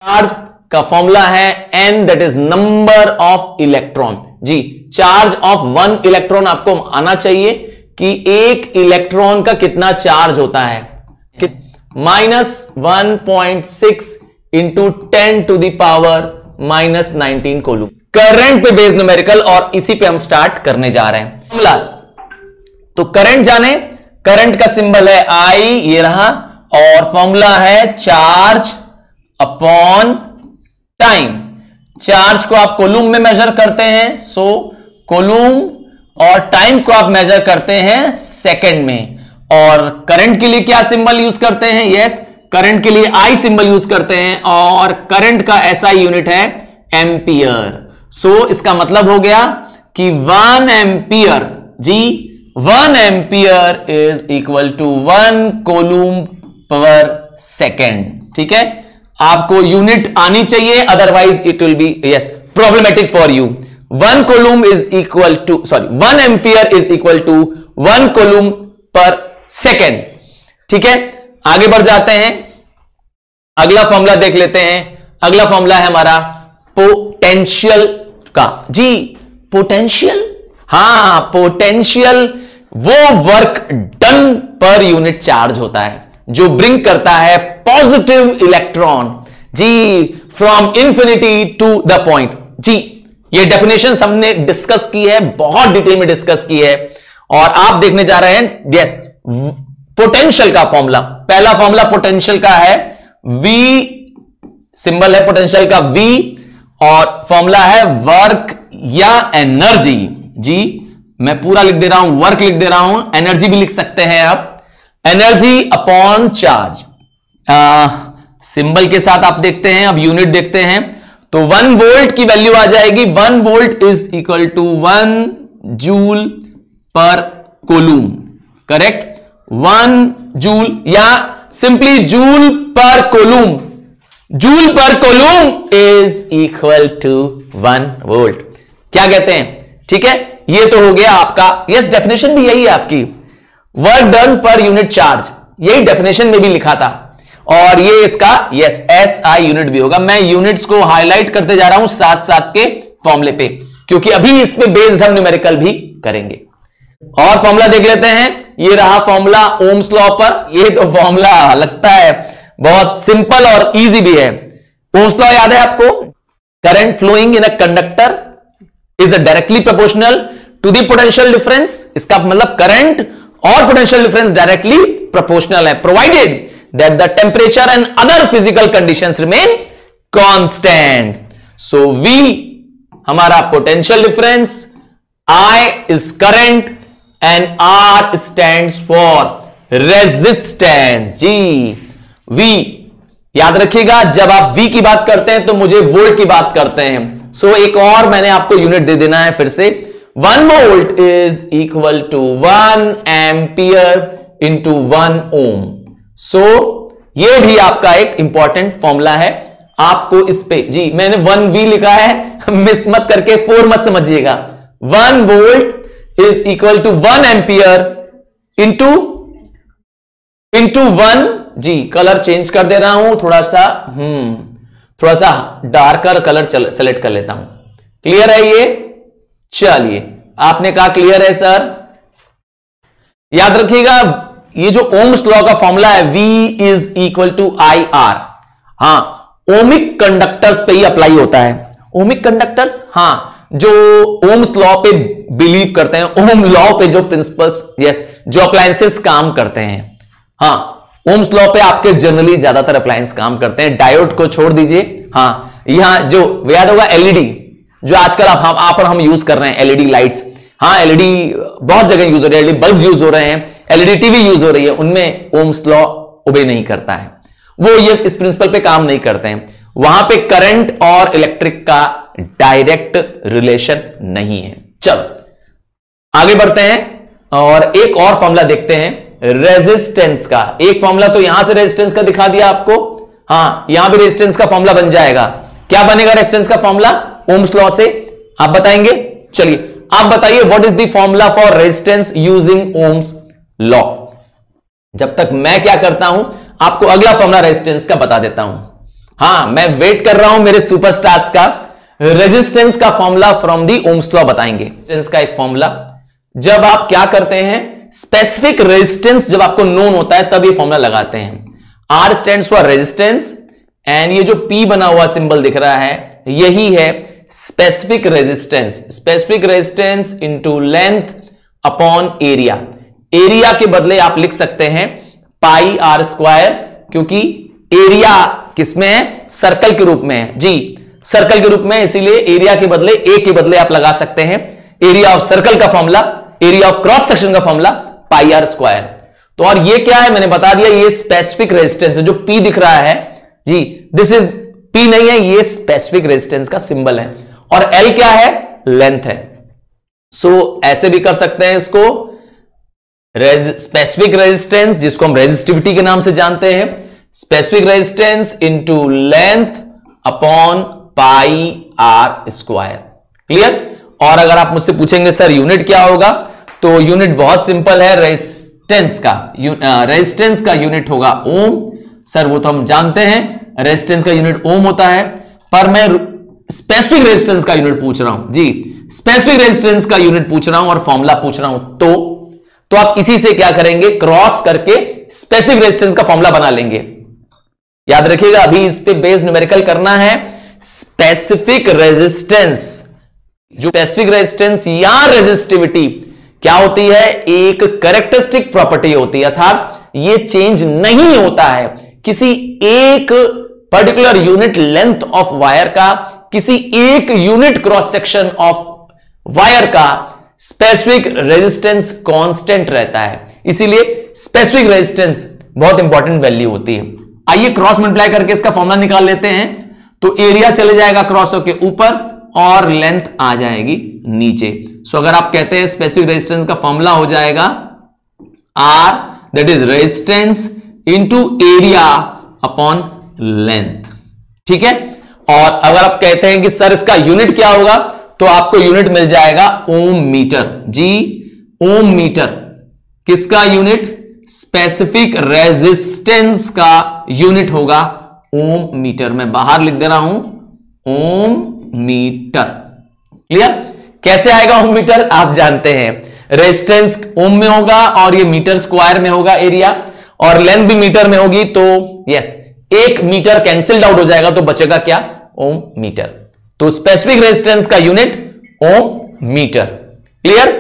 Charge का formula है n, that is number of electron. जी, चार्ज ऑफ 1 इलेक्ट्रॉन आपको आना चाहिए कि एक इलेक्ट्रॉन का कितना चार्ज होता है, -1.6 इंटू 10⁻⁻19 कोलूम। करंट पे बेस्ड न्यूमेरिकल, और इसी पे हम स्टार्ट करने जा रहे हैं फॉर्मूला। तो करंट जाने, करंट का सिंबल है I, ये रहा, और फॉर्मूला है चार्ज अपॉन टाइम। चार्ज को आप कोलूम में मेजर करते हैं, सो कोलूम, और टाइम को आप मेजर करते हैं सेकंड में। और करंट के लिए क्या सिंबल यूज करते हैं? यस, करंट के लिए I सिंबल यूज करते हैं, और करंट का SI यूनिट है एम्पियर। सो इसका मतलब हो गया कि 1 एम्पियर, जी 1 ampere is equal to 1 coulomb per second. ठीक है, आपको यूनिट आनी चाहिए, otherwise it will be yes problematic for you. 1 coulomb is equal to 1 ampere is equal to 1 coulomb per second. ठीक है, आगे बढ़ जाते हैं, अगला फॉर्मूला देख लेते हैं। अगला फॉर्मूला है हमारा पोटेंशियल का। जी, पोटेंशियल, हां पोटेंशियल वो work done per unit charge होता है जो ब्रिंग करता है पॉजिटिव इलेक्ट्रॉन, जी from infinity to the point. जी, ये डेफिनेशन हमने डिस्कस की है, बहुत डिटेल में डिस्कस की है, और आप देखने जा रहे हैं यस पोटेंशियल का फॉर्मूला। पहला फॉर्मूला पोटेंशियल का है V, सिंबल है पोटेंशियल का V, और फॉर्मूला है वर्क या एनर्जी। जी, मैं पूरा लिख दे रहा हूं, वर्क लिख दे रहा हूं, एनर्जी भी लिख सकते हैं आप, एनर्जी अपॉन चार्ज। सिंबल के साथ आप देखते हैं, अब यूनिट देखते हैं, तो 1 वोल्ट की वैल्यू आ जाएगी। 1 volt is equal to 1 joule per coulomb, correct, 1 joule, या simply joule per coulomb. Joule per coulomb is equal to 1 volt. क्या कहते हैं? ठीक है, ये तो हो गया आपका, यस डेफिनेशन भी यही है आपकी, work done per unit charge, यही डेफिनेशन में भी लिखा था, और ये इसका यस SI यूनिट भी होगा। मैं यूनिट्स को हाईलाइट करते जा रहा हूं साथ साथ के फॉर्मूले पे, क्योंकि अभी इस पे बेस्ड हम न्यूमेरिकल भी करेंगे। और फॉर्मूला देख लेते हैं, ये रहा फॉर्मूला ओम्स लॉ पर। ये तो फॉर्मूला लगता है बहुत सिंपल और इजी भी है। ओम्स लॉ याद है आपको? Current flowing in a conductor is directly proportional to the potential difference. इसका मतलब करंट और पोटेंशियल डिफरेंस डायरेक्टली प्रोपोर्शनल है, provided that the temperature and other physical conditions remain constant. So V हमारा potential difference, I is current and R stands for resistance। जी, V याद रखिएगा, जब आप V की बात करते हैं तो मुझे वोल्ट की बात करते हैं। सो एक और मैंने आपको यूनिट दे देना है फिर से, 1 volt is equal to 1 ampere into 1 ohm. So ये भी आपका एक इंपॉर्टेंट फॉर्मूला है, आपको इस पे, जी मैंने 1V लिखा है, मिस मत करके 4 मत समझिएगा। 1 volt is equal to 1 ampere into 1, जी कलर चेंज कर दे रहा हूं थोड़ा सा डार्कर कलर सेलेक्ट कर लेता हूं। क्लियर है ये? चलिए, आपने कहा क्लियर है सर। याद रखिएगा, ये जो ओम्स लॉ का फॉर्मूला है V is equal to IR, हां ओमिक कंडक्टर्स पे ही अप्लाई होता है। ओमिक कंडक्टर्स, हां जो ओम्स लॉ पे बिलीव करते हैं, ओम लॉ पे जो प्रिंसिपल्स, यस जो अप्लायंसेस काम करते हैं, हां ओम्स लॉ पे आपके जनरली ज्यादातर अप्लायंस काम करते हैं। डायोड को छोड़ दीजिए, हां यहां जो याद होगा एलईडी, जो आजकल आप और हम यूज कर रहे हैं एलईडी लाइट्स, हां एलईडी बहुत जगह यूज हो रही है, एलईडी बल्ब यूज हो रहे हैं, एलईडी टीवी यूज हो रही है, उनमें ओम्स लॉ ओबे नहीं करता है, वो ये इस प्रिंसिपल पे काम नहीं करते हैं। वहां पे करंट और इलेक्ट्रिक का डायरेक्ट रिलेशन नहीं है। चलो आगे बढ़ते हैं और एक और फॉर्मूला देखते हैं रेजिस्टेंस का। एक फॉर्मूला तो यहां से रेजिस्टेंस का दिखा दिया आपको, हां यहां भी रेजिस्टेंस का फॉर्मूला बन जाएगा। क्या बनेगा रेजिस्टेंस का फॉर्मूला ओम्स लॉ से? आप बताएंगे? चलिए आप बताइए, what is the formula for resistance using Ohm's law. जब तक मैं क्या करता हूं, आपको अगला फॉर्मूला रेजिस्टेंस का बता देता हूं। हाँ, मैं वेट कर रहा हूं मेरे सुपरस्टार्स का। रेजिस्टेंस का formula from the Ohm's law बताएंगे। रेजिस्टेंस का एक फॉर्मूला, जब आप क्या करते हैं, स्पेसिफिक रेजिस्टेंस जब आपको नोन होता है तब ये फॉर्मूला लगाते हैं। R stands for resistance and ये जो पी बना हुआ सिंबल दिख रहा है यही है specific resistance. Specific resistance into length upon area. Area के बदले आप लिख सकते हैं पाई आर स्क्वायर, क्योंकि एरिया किसमें है, सर्कल के रूप में है जी, सर्कल के रूप में, इसीलिए एरिया के बदले ए के बदले आप लगा सकते हैं एरिया ऑफ सर्कल का formula, area of cross section का फॉर्मूला पाई आर स्क्वायर। तो और ये क्या है, मैंने बता दिया, ये स्पेसिफिक रेजिस्टेंस है। जो पी दिख रहा है जी, दिस इज पी नहीं है, ये स्पेसिफिक रेजिस्टेंस का सिंबल है। और एल क्या है, लेंथ है। सो ऐसे भी कर सकते हैं इसको, स्पेसिफिक रेजिस्टेंस जिसको हम रेजिस्टिविटी के नाम से जानते हैं, specific resistance into length upon pi R square. Clear. और अगर आप मुझसे पूछेंगे सर यूनिट क्या होगा, तो यूनिट बहुत सिंपल है, रेजिस्टेंस का यूनिट होगा ओम। सर वो तो हम जानते हैं, रेजिस्टेंस का यूनिट ओम होता है, पर मैं स्पेसिफिक रेजिस्टेंस का यूनिट पूछ रहा हूं जी, स्पेसिफिक रेजिस्टेंस का यूनिट पूछ रहा हूं और फॉर्मूला पूछ रहा हूं। तो आप इसी से क्या करेंगे, क्रॉस करके स्पेसिफिक रेजिस्टेंस का फॉर्मूला बना लेंगे। याद रखिएगा, अभी इस पे बेस न्यूमेरिकल करना है। स्पेसिफिक रेजिस्टेंस, जो स्पेसिफिक रेजिस्टेंस या रेजिस्टिविटी क्या होती है, एक कैरेक्टरिस्टिक प्रॉपर्टी होती है, अर्थात ये चेंज नहीं होता है किसी एक particular unit length of wire का, किसी एक unit cross section of wire का स्पेसिफिक रेजिस्टेंस कांस्टेंट रहता है। इसीलिए स्पेसिफिक रेजिस्टेंस बहुत इंपॉर्टेंट वैल्यू होती है। आइए क्रॉस मल्टीप्लाई करके इसका फॉर्मूला निकाल लेते हैं। तो एरिया चले जाएगा क्रॉस होके ऊपर और लेंथ आ जाएगी नीचे। सो अगर आप कहते हैं स्पेसिफिक रेजिस्टेंस का फॉर्मूला हो जाएगा R, that is resistance into area upon length. ठीक है। और अगर आप कहते हैं कि सर इसका यूनिट क्या होगा, तो आपको यूनिट मिल जाएगा ओम मीटर जी। ओम मीटर किसका यूनिट, स्पेसिफिक रेजिस्टेंस का यूनिट होगा ओम मीटर। मैं बाहर लिख दे रहा हूं ओम मीटर। क्लियर। कैसे आएगा ओम मीटर, आप जानते हैं, रेजिस्टेंस ओम में होगा और ये मीटर स्क्वायर में होगा एरिया, और लेंथ भी मीटर में होगी। तो यस, एक मीटर कैंसिल्ड आउट हो जाएगा तो बचेगा क्या, ओम मीटर। तो स्पेसिफिक रेजिस्टेंस का यूनिट ओम मीटर। क्लियर।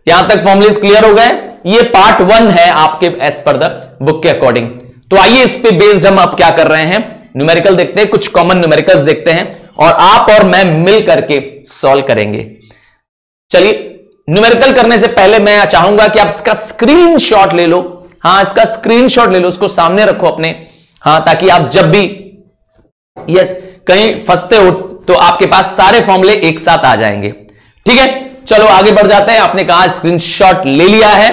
यहां तक फॉर्मुलेस क्लियर हो गए। ये पार्ट 1 है आपके एज पर द बुक के अकॉर्डिंग। तो आइए इस पे बेस्ड हम अब क्या कर रहे हैं, न्यूमेरिकल देखते हैं, कुछ कॉमन न्यूमेरिकल्स देखते हैं और आप और मैं मिल करके सॉल्व करेंगे। चलिए, न्यूमेरिकल करने से पहले मैं चाहूंगा कि आप इसका स्क्रीनशॉट ले लो। हाँ, इसका स्क्रीनशॉट ले लो, उसको सामने रखो अपने, हाँ, ताकि आप जब भी यस कहीं फंसते हो तो आपके पास सारे फॉर्मूले एक साथ आ जाएंगे। ठीक है, चलो आगे बढ़ जाते हैं। आपने कहा स्क्रीनशॉट ले लिया है,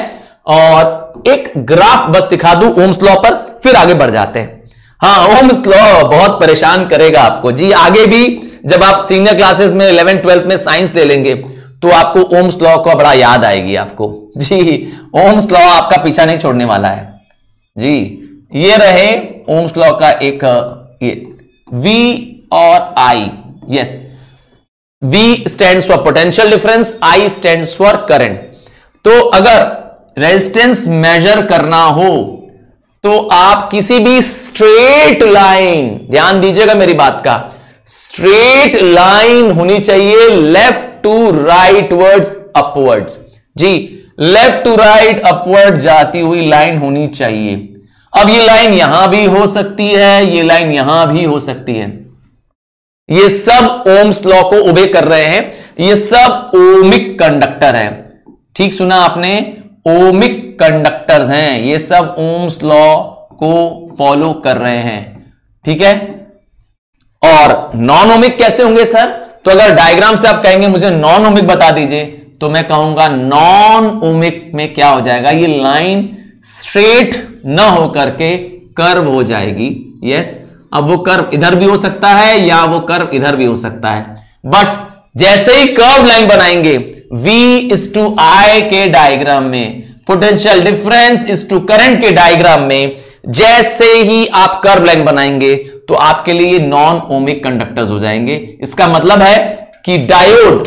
और एक ग्राफ बस दिखा दूं ओम्स लॉ पर, फिर आगे बढ़ जाते हैं। हाँ, ओम्स लॉ बहुत परेशान करेगा आपको जी। आगे भी जब आप सीनियर क्लासेस में 11th 12th में साइंस ले लेंगे तो आपको ओम्स लॉ का बड़ा याद आएगी आपको जी। ओम्स लॉ आपका पीछा नहीं छोड़ने वाला है जी। ये रहे ओम्स लॉ का एक V और I। Yes, V stands for potential difference, I stands for current. तो अगर रेजिस्टेंस मेजर करना हो तो आप किसी भी स्ट्रेट लाइन, ध्यान दीजिएगा मेरी बात का, स्ट्रेट लाइन होनी चाहिए left to right words upwards जी। लेफ्ट टू राइट अपवर्ड जाती हुई लाइन होनी चाहिए। अब ये लाइन यहां भी हो सकती है, ये लाइन यहां भी हो सकती है। ये सब ओम्स लॉ को ओबे कर रहे हैं, ये सब ओमिक कंडक्टर है। ठीक सुना आपने, ओमिक कंडक्टर्स हैं, ये सब ओम्स लॉ को फॉलो कर रहे हैं। ठीक है। और नॉन ओमिक कैसे होंगे सर, तो अगर डायग्राम से आप कहेंगे मुझे नॉन ओमिक बता दीजिए, तो मैं कहूंगा नॉन ओमिक में क्या हो जाएगा, ये लाइन स्ट्रेट न होकर के कर्व हो जाएगी। यस, अब वो कर्व इधर भी हो सकता है या वो कर्व इधर भी हो सकता है, बट जैसे ही कर्व लाइन बनाएंगे V/I के डायग्राम में, potential difference is to current के डायग्राम में, जैसे ही आप कर्व लाइन बनाएंगे तो आपके लिए ये नॉन ओमिक कंडक्टर्स हो जाएंगे। इसका मतलब है कि डायोड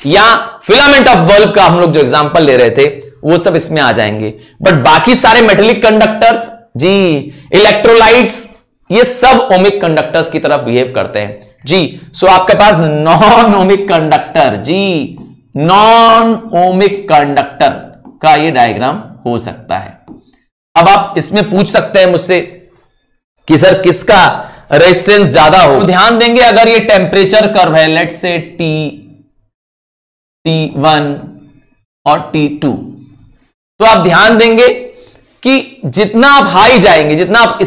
या फिलामेंट ऑफ बल्ब का हम लोग जो एग्जांपल ले रहे थे वो सब इसमें आ जाएंगे। बट बाकी सारे मेटेलिक कंडक्टर्स जी, इलेक्ट्रोलाइट्स, ये सब ओमिक कंडक्टर्स की तरफ बिहेव करते हैं जी। सो आपके पास नॉन ओमिक कंडक्टर जी, नॉन ओमिक कंडक्टर का ये डायग्राम हो सकता है। अब आप इसमें पूछ सकते हैं मुझसे कि सर किसका रेजिस्टेंस ज्यादा हो। तो ध्यान देंगे, अगर ये टेम्परेचर कर्व है, लेट्स से T1 और T2, तो आप ध्यान देंगे कि जितना आप हाई जाएंगे, जितना आप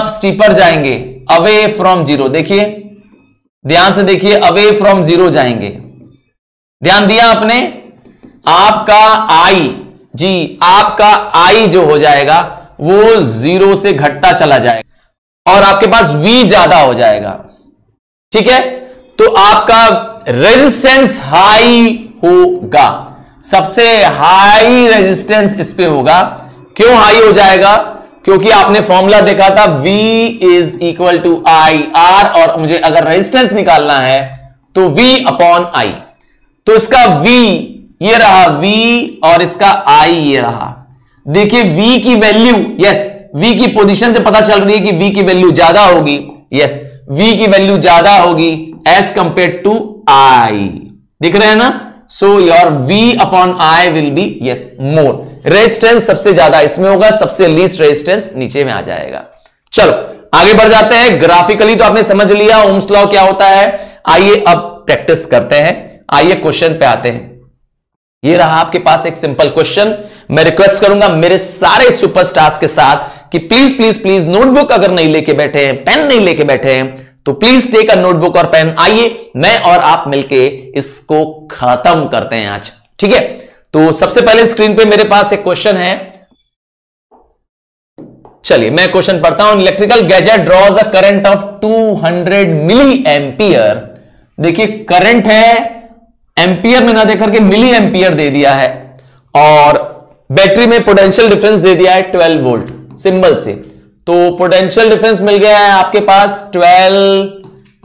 स्टीपर जाएंगे अवे फ्रॉम जीरो, देखिए ध्यान से देखिए, अवे फ्रॉम जीरो जाएंगे, ध्यान दिया आपने, आपका आई जी, आपका आई जो हो जाएगा वो जीरो से घटता चला जाएगा और आपके पास V ज्यादा हो जाएगा, ठीक है। तो आपका रेजिस्टेंस हाई होगा, सबसे हाई रेजिस्टेंस इस पे होगा। क्यों हाई हो जाएगा? क्योंकि आपने फॉर्मूला देखा था V is equal to I R, और मुझे अगर रेजिस्टेंस निकालना है तो V अपॉन आई। तो इसका V ये रहा V और इसका I ये रहा। देखिए V की वैल्यू, यस, V की पोजीशन से पता चल रही है कि V की वैल्यू ज्यादा होगी, यस, V की वैल्यू ज्यादा होगी एज कंपेयर टू I, दिख रहे हैं ना। So your V upon I will be yes more. Resistance सबसे ज्यादा इसमें होगा, सबसे लीस्ट रेजिस्टेंस नीचे में आ जाएगा। चलो आगे बढ़ जाते हैं। ग्राफिकली तो आपने समझ लिया ओम्स लॉ क्या होता है। आइए अब प्रैक्टिस करते हैं, आइए क्वेश्चन पे आते हैं। ये रहा आपके पास एक सिंपल क्वेश्चन। मैं रिक्वेस्ट करूंगा मेरे सारे सुपरस्टार्स के साथ कि प्लीज प्लीज प्लीज नोटबुक अगर नहीं लेके बैठे हैं, पेन नहीं लेके बैठे हैं, तो प्लीज टेक अ नोटबुक और पेन। आइए मैं और आप मिलके इसको खत्म करते हैं आज, ठीक है। तो सबसे पहले स्क्रीन पे मेरे पास एक क्वेश्चन है, चलिए मैं क्वेश्चन पढ़ता हूं। Electrical gadget draws a current of 200 milli ampere. देखिए करंट है, एम्पियर में ना देकर के मिली एम्पियर दे दिया है, और बैटरी में पोटेंशियल डिफरेंस दे दिया है 12 वोल्ट सिंबल से। तो पोटेंशियल डिफरेंस मिल गया है आपके पास 12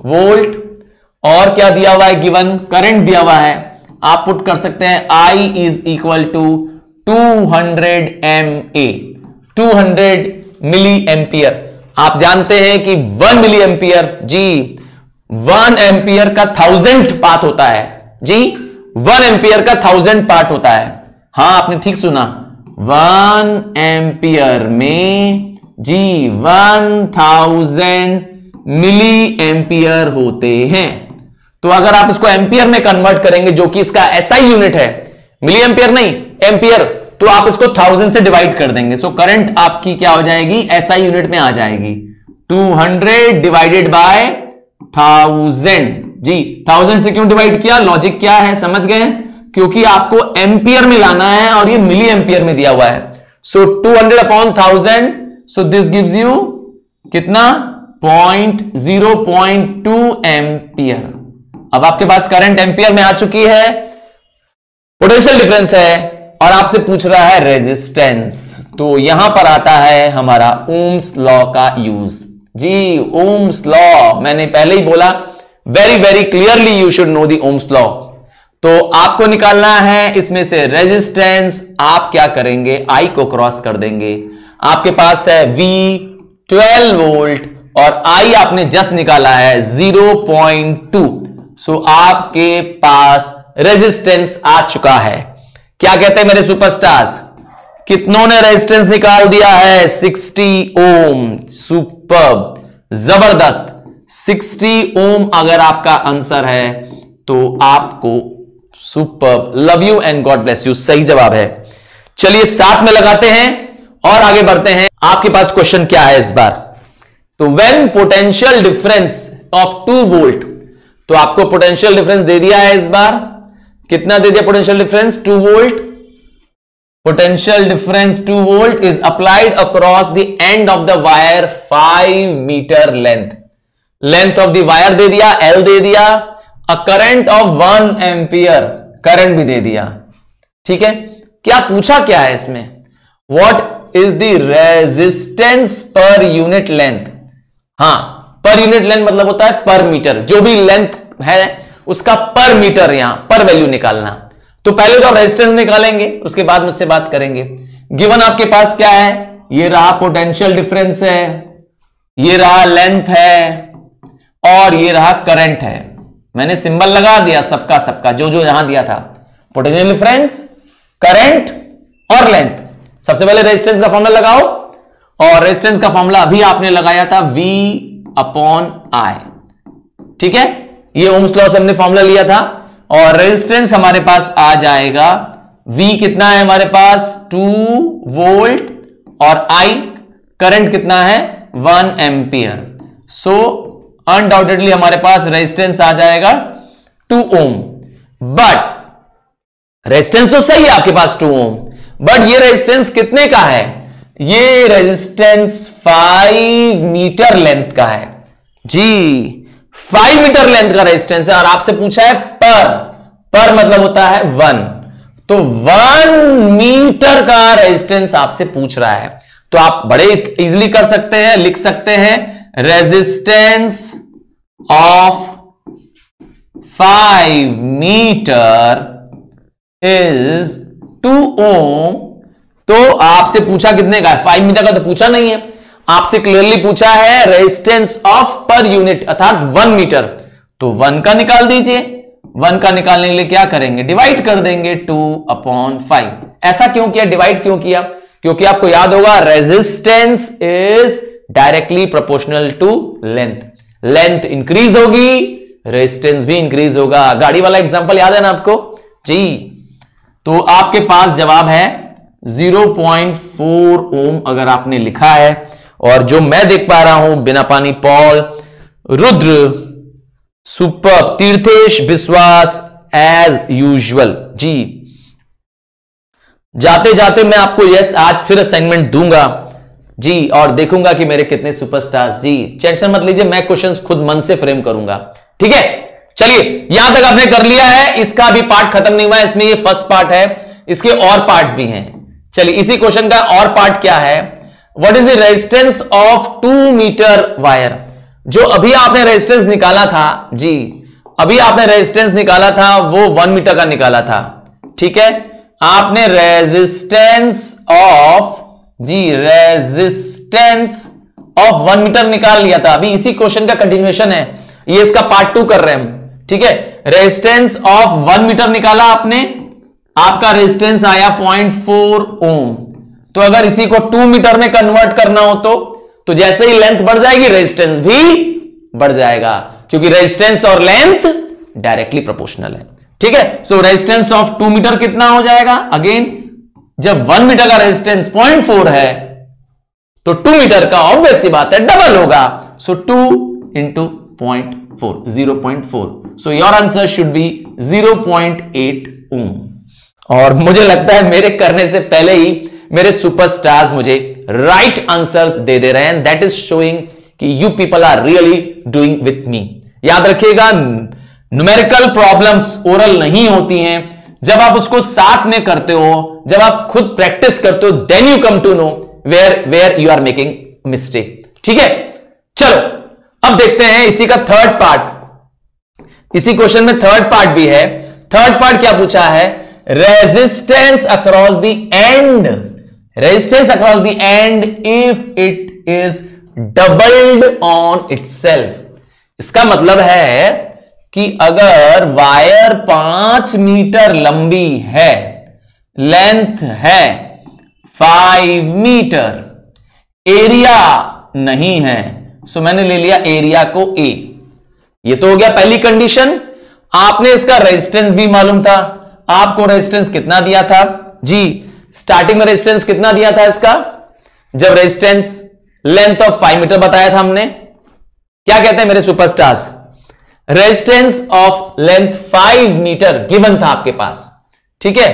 वोल्ट, और क्या दिया हुआ है, गिवन करंट दिया हुआ है। आप पुट कर सकते हैं I is equal to 200 MA, 200 milli ampere. आप जानते हैं कि 1 मिली एम्पियर जी, 1 एम्पियर का 1000 पार्ट होता है जी, 1 एम्पियर का 1000 पार्ट होता है। हां आपने ठीक सुना, 1 एम्पियर में जी 1000 मिली एम्पियर होते हैं। तो अगर आप इसको एम्पियर में कन्वर्ट करेंगे, जो कि इसका SI यूनिट है, मिली एम्पियर नहीं एम्पियर, तो आप इसको 1000 से डिवाइड कर देंगे। सो करंट आपकी क्या हो जाएगी, SI यूनिट में आ जाएगी, 200 डिवाइडेड बाय 1000 जी। 1000 से क्यों डिवाइड किया, लॉजिक क्या है समझ गए, क्योंकि आपको एम्पियर में लाना है और ये मिली एम्पियर में दिया हुआ है। सो 200 upon 1000, so this gives you कितना, 0.2 एम्पियर। अब आपके पास करंट एम्पियर में आ चुकी है, पोटेंशियल डिफरेंस है, और आपसे पूछ रहा है रेजिस्टेंस। तो यहां पर आता है हमारा ओम्स लॉ का यूज जी। ओम्स लॉ मैंने पहले ही बोला, very very clearly you should know the Ohm's law. तो आपको निकालना है इसमें से रेजिस्टेंस। आप क्या करेंगे, I को क्रॉस कर देंगे। आपके पास है V 12 वोल्ट और I आपने जस्ट निकाला है 0.2। सो आपके पास रेजिस्टेंस आ चुका है। क्या कहते हैं मेरे सुपरस्टार्स, कितनों ने रेजिस्टेंस निकाल दिया है, 60 ओम। सुपर्ब, जबरदस्त, 60 ओम अगर आपका आंसर है तो आपको superb, love you and God bless you, सही जवाब है। चलिए साथ में लगाते हैं और आगे बढ़ते हैं। आपके पास क्वेश्चन क्या है इस बार, तो when potential difference of 2 volt, तो आपको पोटेंशियल डिफरेंस दे दिया है इस बार, कितना दे दिया potential difference, 2 volt. Potential difference 2 volt is applied across the end of the wire 5 metre length of the wire दे दिया, L दे दिया, a current of 1 ampere, current भी दे दिया, ठीक है। क्या पूछा क्या है इसमें, what is the resistance per unit length. हां, पर यूनिट लेंथ मतलब होता है पर मीटर, जो भी लेंथ है उसका पर मीटर, यहां पर वैल्यू निकालना। तो पहले तो आप रेजिस्टेंस निकालेंगे, उसके बाद मुझसे बात करेंगे। गिवन आपके पास क्या है, ये रहा पोटेंशियल डिफरेंस है, ये रहा लेंथ है, और ये रहा करंट है। मैंने सिंबल लगा दिया सबका सबका, जो जो यहां दिया था, पोटेंशियल डिफरेंस, करंट और लेंथ। सबसे पहले रेजिस्टेंस का फॉर्मूला लगाओ, और रेजिस्टेंस का फॉर्मूला अभी आपने लगाया था V अपॉन I, ठीक है। ये ओम्स लॉ से हमने फॉर्मूला लिया था, और रेजिस्टेंस हमारे पास आ जाएगा V कितना है हमारे पास 2 वोल्ट, और I करंट कितना है 1 एम्पियर। सो अनडाउटेडली हमारे पास रेजिस्टेंस आ जाएगा 2 ओम। बट रेजिस्टेंस तो सही है आपके पास 2 ओम, बट ये रेजिस्टेंस कितने का है, ये रेजिस्टेंस 5 मीटर लेंथ का है जी, 5 मीटर लेंथ का रेजिस्टेंस है। और आपसे पूछा है पर मतलब होता है 1, तो 1 मीटर का रेजिस्टेंस आपसे पूछ रहा है। तो आप बड़े इजीली कर सकते हैं, लिख सकते हैं रेजिस्टेंस ऑफ 5 मीटर इज 2 ओम। तो आपसे पूछा कितने का है, 5 मीटर का तो पूछा नहीं है, आपसे क्लियरली पूछा है रेजिस्टेंस ऑफ पर यूनिट अर्थात 1 मीटर। तो 1 का निकाल दीजिए, 1 का निकालने के लिए क्या करेंगे, डिवाइड कर देंगे 2/5। ऐसा क्यों किया, डिवाइड क्यों किया, क्योंकि आपको याद होगा resistance is directly proportional to length. Length increase होगी, रेजिस्टेंस भी इंक्रीज होगा। गाड़ी वाला एग्जांपल याद है ना आपको जी। तो आपके पास जवाब है 0.4 ओम अगर आपने लिखा है। और जो मैं देख पा रहा हूं, बिना पानी पॉल, रुद्र, सुपर, तीर्थेश, विश्वास एज यूजुअल जी। जाते जाते मैं आपको यस आज फिर असाइनमेंट दूंगा जी, और देखूंगा कि मेरे कितने सुपरस्टार्स जी। टेंशन मत लीजिए, मैं क्वेश्चंस खुद मन से फ्रेम करूंगा, ठीक है। चलिए यहां तक आपने कर लिया है, इसका भी पार्ट खत्म नहीं हुआ है, इसमें ये फर्स्ट पार्ट है, इसके और पार्ट्स भी हैं। चलिए इसी क्वेश्चन का और पार्ट क्या है, what is the resistance of 2 metre wire. जो अभी आपने रेजिस्टेंस निकाला था जी, अभी आपने रेजिस्टेंस निकाला था वो 1 मीटर का निकाला था, ठीक है। आपने रेजिस्टेंस ऑफ जी, रेजिस्टेंस ऑफ 1 मीटर निकाल लिया था। अभी इसी क्वेश्चन का कंटिन्यूएशन है, ये इसका पार्ट 2 कर रहे हैं हम, ठीक है। रेजिस्टेंस ऑफ 1 मीटर निकाला आपने, आपका रेजिस्टेंस आया 0.4 ओम। तो अगर इसी को 2 मीटर में कन्वर्ट करना हो तो जैसे ही लेंथ बढ़ जाएगी रेजिस्टेंस भी बढ़ जाएगा, क्योंकि रेजिस्टेंस और लेंथ डायरेक्टली प्रोपोर्शनल है, ठीक है। सो रेजिस्टेंस ऑफ 2 मीटर कितना हो जाएगा, अगेन जब 1 मीटर का रेजिस्टेंस 0.4 है तो 2 मीटर का ऑब्वियस सी बात है डबल होगा। सो 2 into 0.4, 0.4। So your answer should be 0.8 ओम। और मुझे लगता है मेरे करने से पहले ही मेरे सुपरस्टार्स मुझे राइट आंसर्स दे दे रहे हैं, दैट इज शोइंग कि you people are really doing with me. याद रखिएगा, न्यूमेरिकल प्रॉब्लम्स ओरल नहीं होती हैं, जब आप उसको साथ में करते हो, जब आप खुद प्रैक्टिस करते हो, then you come to know where you are making mistake, ठीक है। चलो अब देखते हैं इसी का थर्ड पार्ट। इसी क्वेश्चन में थर्ड पार्ट भी है। थर्ड पार्ट क्या पूछा है, resistance across the end, resistance across the end if it is doubled on itself. इसका मतलब है कि अगर वायर 5 मीटर लंबी है, लेंथ है 5 मीटर, एरिया नहीं है, सो मैंने ले लिया एरिया को ए। ये तो हो गया पहली कंडीशन। आपने इसका रेजिस्टेंस भी मालूम था, आपको रेजिस्टेंस कितना दिया था जी, स्टार्टिंग में रेजिस्टेंस कितना दिया था इसका, जब रेजिस्टेंस लेंथ ऑफ 5 मीटर बताया था हमने, क्या कहते हैं मेरे superstars, resistance of length 5 metre given था आपके पास, ठीक है।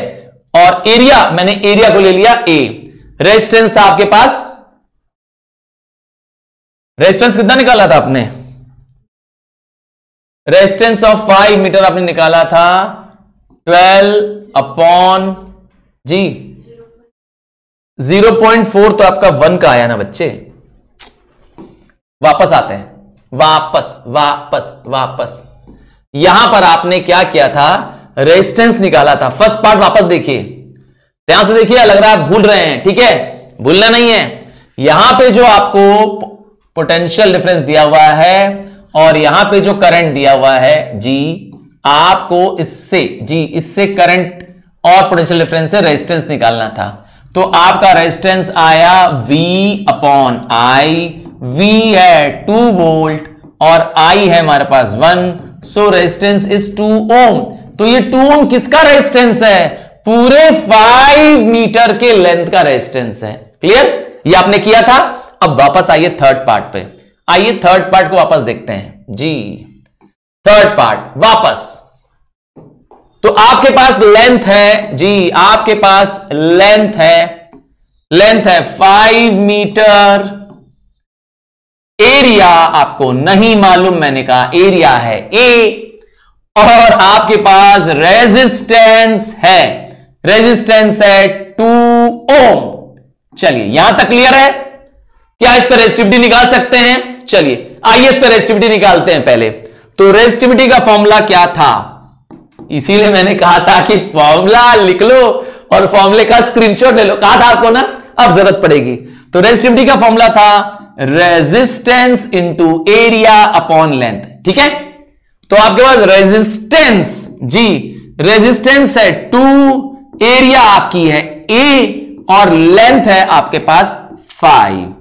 और एरिया, मैंने एरिया को ले लिया ए। रेजिस्टेंस था आपके पास, रेजिस्टेंस कितना निकाला था आपने, रेजिस्टेंस ऑफ 5 मीटर आपने निकाला था 12 अपॉन जी 0.4 तो आपका 1 का आया ना बच्चे। वापस आते हैं, वापस यहां पर आपने क्या किया था, रेजिस्टेंस निकाला था। फर्स्ट पार्ट वापस देखिए, ध्यान से देखिए, लग रहा है आप भूल रहे हैं, ठीक है, भूलना नहीं है। यहां पे जो आपको पोटेंशियल डिफरेंस दिया हुआ है और यहां पे जो करंट दिया हुआ है जी, आपको इससे करंट और पोटेंशियल डिफरेंस से रेजिस्टेंस निकालना था। तो आपका रेजिस्टेंस आया V अपॉन I, V है 2 वोल्ट और I है हमारे पास 1, सो रेजिस्टेंस इज 2 ओम। तो ये 2 ओम किसका रेजिस्टेंस है, पूरे 5 मीटर के लेंथ का रेजिस्टेंस है। क्लियर, ये आपने किया था। अब वापस आइए थर्ड पार्ट पे, आइए थर्ड पार्ट को वापस देखते हैं जी। थर्ड पार्ट वापस, तो आपके पास लेंथ है जी, आपके पास लेंथ है 5 मीटर। एरिया आपको नहीं मालूम, मैंने कहा एरिया है A, और आपके पास रेजिस्टेंस है 2 ओम। चलिए यहां तक क्लियर है, क्या इस पर रेजिस्टिविटी निकाल सकते हैं? चलिए आइए इस पर रेजिस्टिविटी निकालते हैं पहले। तो रेजिस्टिविटी का फॉर्मूला क्या था, इसीलिए मैंने कहा था कि फॉर्मूला लिख लो और फॉर्मूले का स्क्रीनशॉट ले लो, कहा था आपको ना, अब जरूरत पड़ेगी। तो रेजिस्टिविटी का फॉर्मूला था resistance into area upon length, ठीक है। तो आपके पास रेजिस्टेंस है 2, एरिया आपकी है A और लेंथ है आपके पास 5।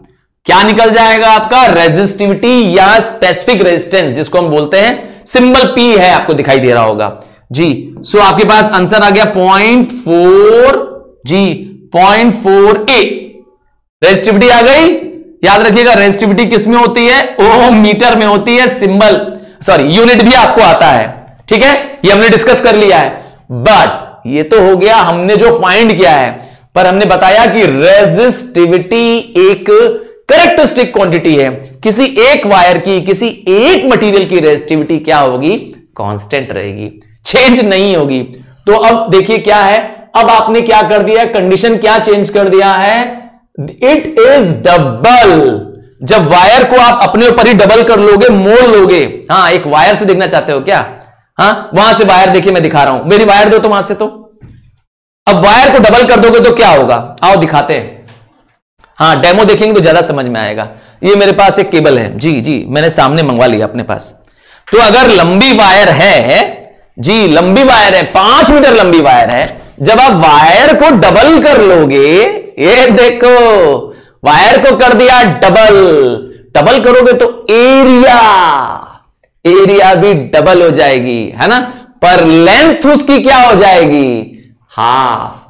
क्या निकल जाएगा आपका, रेजिस्टिविटी या स्पेसिफिक रेजिस्टेंस, जिसको हम बोलते हैं, सिंबल P है, आपको दिखाई दे रहा होगा जी। सो आपके पास आंसर आ गया 0.4 जी, 0.4A रेजिस्टिविटी आ गई। याद रखिएगा रेजिस्टिविटी किस में होती है, ओम मीटर में होती है, सिंबल यूनिट भी आपको आता है, ठीक है, ये हमने डिस्कस कर लिया है। बट ये तो हो गया हमने जो फाइंड किया है, पर हमने बताया कि रेजिस्टिविटी एक कैरेक्टरिस्टिक क्वांटिटी है। किसी एक वायर की, किसी एक मटेरियल की रेजिस्टिविटी क्या होगी, कांस्टेंट रहेगी, चेंज नहीं होगी। तो अब देखिए क्या है, अब आपने क्या कर दिया, कंडीशन क्या चेंज कर दिया है, इट इज डबल। जब वायर को आप अपने ऊपर ही डबल कर लोगे, मोड़ लोगे, हाँ एक वायर से देखना चाहते हो क्या, हाँ वहां से वायर देखिए, मैं दिखा रहा हूं, मेरी वायर दो तो वहां से, तो अब वायर को डबल कर दोगे तो क्या होगा, आओ दिखाते हैं। हाँ डेमो देखेंगे तो ज्यादा समझ में आएगा। ये मेरे पास एक केबल है जी, मैंने सामने मंगवा लिया अपने पास। तो अगर लंबी वायर है जी, लंबी वायर है, 5 मीटर लंबी वायर है, जब आप वायर को डबल कर लोगे, ये देखो वायर को कर दिया डबल करोगे तो एरिया भी डबल हो जाएगी, है ना, पर लेंथ उसकी क्या हो जाएगी, हाफ।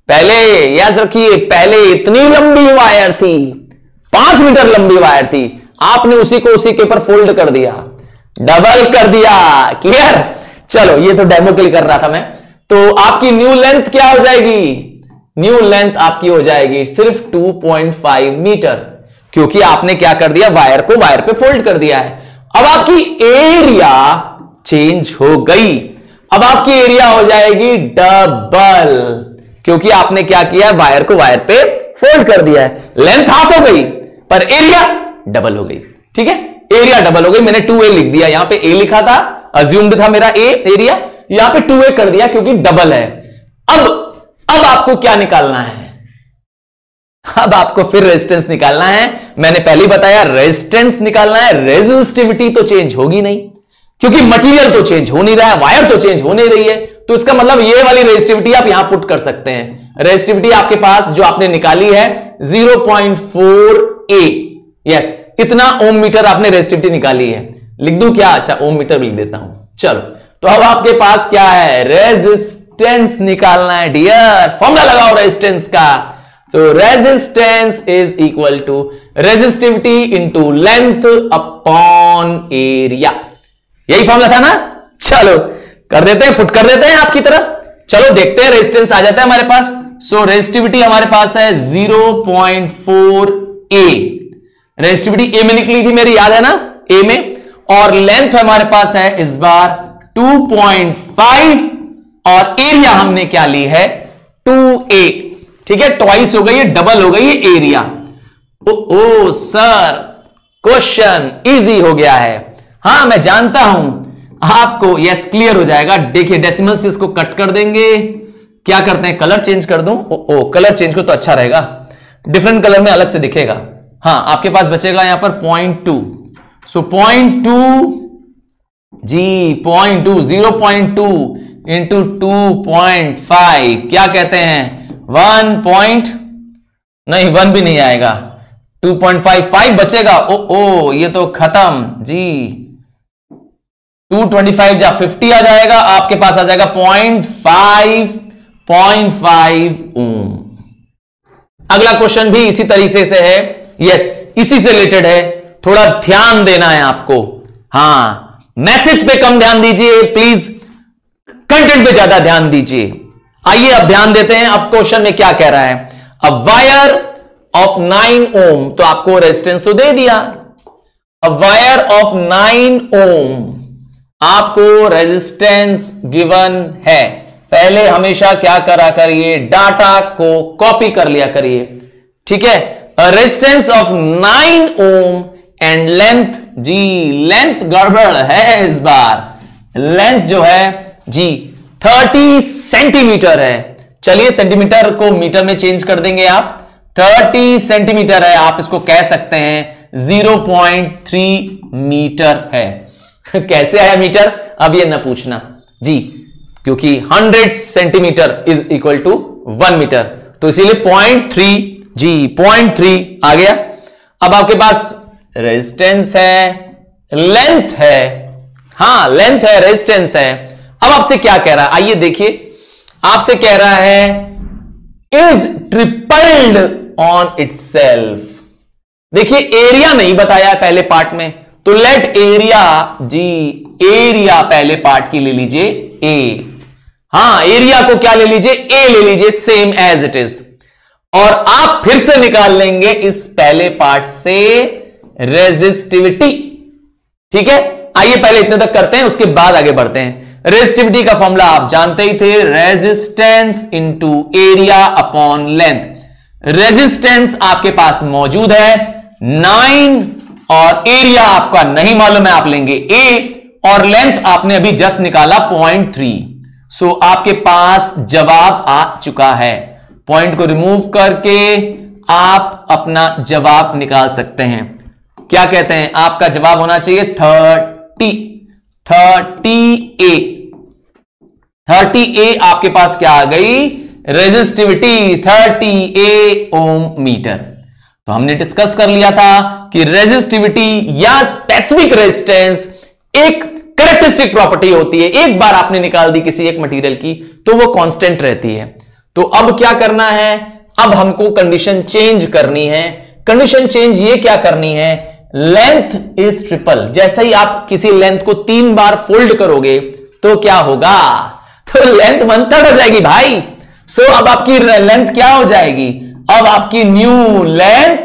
पहले याद रखिए, पहले इतनी लंबी वायर थी, 5 मीटर लंबी वायर थी, आपने उसी को उसी के ऊपर फोल्ड कर दिया, डबल कर दिया। क्लियर, चलो ये तो डेमो के लिए कर रहा था मैं। तो आपकी न्यू लेंथ क्या हो जाएगी, न्यू लेंथ आपकी हो जाएगी सिर्फ 2.5 मीटर, क्योंकि आपने क्या कर दिया, वायर को वायर पे फोल्ड कर दिया है। अब आपकी एरिया चेंज हो गई, अब आपकी एरिया हो जाएगी डबल, क्योंकि आपने क्या किया, वायर को वायर पे फोल्ड कर दिया है। लेंथ हाफ हो गई पर एरिया डबल हो गई, ठीक है, एरिया डबल हो गई। मैंने 2A लिख दिया, यहां पे A लिखा था, अज्यूम्ड था मेरा A एरिया, यहां पे 2A कर दिया क्योंकि डबल है। अब आपको क्या निकालना है, अब आपको फिर रेजिस्टेंस निकालना है। मैंने पहले बताया रेजिस्टेंस निकालना है, रेजिस्टिविटी तो चेंज होगी नहीं, क्योंकि मटेरियल तो चेंज हो नहीं रहा है, वायर तो चेंज हो नहीं रही है। तो इसका मतलब ये वाली रेजिस्टिविटी आप यहां पुट कर सकते हैं। रेजिस्टिविटी आपके पास जो आपने निकाली है 0.4A, यस, इतना ओम मीटर आपने रेजिस्टिविटी निकाली है। लिख दूं क्या, अच्छा ओम मीटर लिख देता हूं, चलो। तो अब आपके पास क्या है, रेजिस्टेंस निकालना है डियर, फॉर्मूला लगाओ रेजिस्टेंस का। तो resistance is equal to resistivity into length upon area, यही फॉर्मूला था ना। चलो कर देते हैं, पुट कर देते हैं आपकी तरफ, चलो देखते हैं, रेजिस्टेंस आ जाता है हमारे पास। सो रेजिस्टिविटी हमारे पास है 0.4A, रेजिस्टिविटी ए में निकली थी मेरी, याद है ना, ए में, और लेंथ हमारे पास है इस बार 2.5 और एरिया हमने क्या ली है 2A। ठीक है, ट्वाइस हो गई है, डबल हो गई है एरिया। ओ सर, क्वेश्चन इजी हो गया है। हां मैं जानता हूं आपको, यस क्लियर हो जाएगा। देखिए डेसिमल से इसको कट कर देंगे, क्या करते हैं, कलर चेंज कर दूं। कलर चेंज को तो अच्छा रहेगा, डिफरेंट कलर में अलग से दिखेगा। हां आपके पास बचेगा यहां पर 0.2, सो 0.2 जी 0.2 0.2 इंटू 2.5 क्या कहते हैं 1 नहीं 1 भी नहीं आएगा, 2.55 बचेगा। ओ ये तो खत्म जी, 225 जा 50 आ जाएगा, आपके पास आ जाएगा 0.5 ओम। अगला क्वेश्चन भी इसी तरीके से है, यस इसी से रिलेटेड है, थोड़ा ध्यान देना है आपको। हां मैसेज पे कम ध्यान दीजिए प्लीज, कंटेंट पे ज्यादा ध्यान दीजिए। आइए अब ध्यान देते हैं, अब क्वेश्चन में क्या कह रहा है। अ वायर ऑफ 9 ओम, तो आपको रेजिस्टेंस तो दे दिया। अ वायर ऑफ 9 ओम आपको रेजिस्टेंस गिवन है। पहले हमेशा क्या करा करिए, डाटा को कॉपी कर लिया करिए, ठीक है। Resistance of 9 ohm and length, जी लेंथ गड़बड़ है इस बार, लेंथ जो है जी 30 सेंटीमीटर है। चलिए सेंटीमीटर को मीटर में चेंज कर देंगे आप, 30 सेंटीमीटर है, आप इसको कह सकते हैं 0.3 मीटर है। कैसे आया मीटर, अब ये ना पूछना जी, क्योंकि 100 centimetre is equal to 1 metre, तो इसीलिए 0.3 जी 0.3 आ गया। अब आपके पास रेजिस्टेंस है, लेंथ है, हां लेंथ है, रेजिस्टेंस है। अब आपसे क्या कह रहा है, आइए देखिए, आपसे कह रहा है इज ट्रिपल्ड ऑन इटसेल्फ। देखिए एरिया नहीं बताया है पहले पार्ट में, तो लेट एरिया जी, एरिया पहले पार्ट की ले लीजिए ए, हां एरिया को क्या ले लीजिए, ए ले लीजिए, सेम एज इट इज। और आप फिर से निकाल लेंगे इस पहले पार्ट से रेजिस्टिविटी, ठीक है। आइए पहले इतने तक करते हैं, उसके बाद आगे बढ़ते हैं। रेजिस्टिविटी का फॉर्मूला आप जानते ही थे, resistance into area upon length. Resistance आपके पास मौजूद है 9 और एरिया आपका नहीं मालूम है, आप लेंगे ए, और लेंथ आपने अभी जस्ट निकाला 0.3, सो आपके पास जवाब आ चुका है। पॉइंट को रिमूव करके आप अपना जवाब निकाल सकते हैं। क्या कहते हैं, आपका जवाब होना चाहिए 30A आपके पास क्या आ गई, रेजिस्टिविटी 30A ओम मीटर। तो हमने डिस्कस कर लिया था कि रेजिस्टिविटी या स्पेसिफिक रेजिस्टेंस एक कैरेक्टरिस्टिक प्रॉपर्टी होती है, एक बार आपने निकाल दी किसी एक मटेरियल की तो वो कांस्टेंट रहती है। तो अब क्या करना है, अब हमको कंडीशन चेंज करनी है। कंडीशन चेंज ये क्या करनी है, लेंथ इज ट्रिपल। जैसे ही आप किसी लेंथ को 3 बार फोल्ड करोगे तो क्या होगा, तो लेंथ 1/3 हो जाएगी भाई। सो अब आपकी लेंथ क्या हो जाएगी, अब आपकी न्यू लेंथ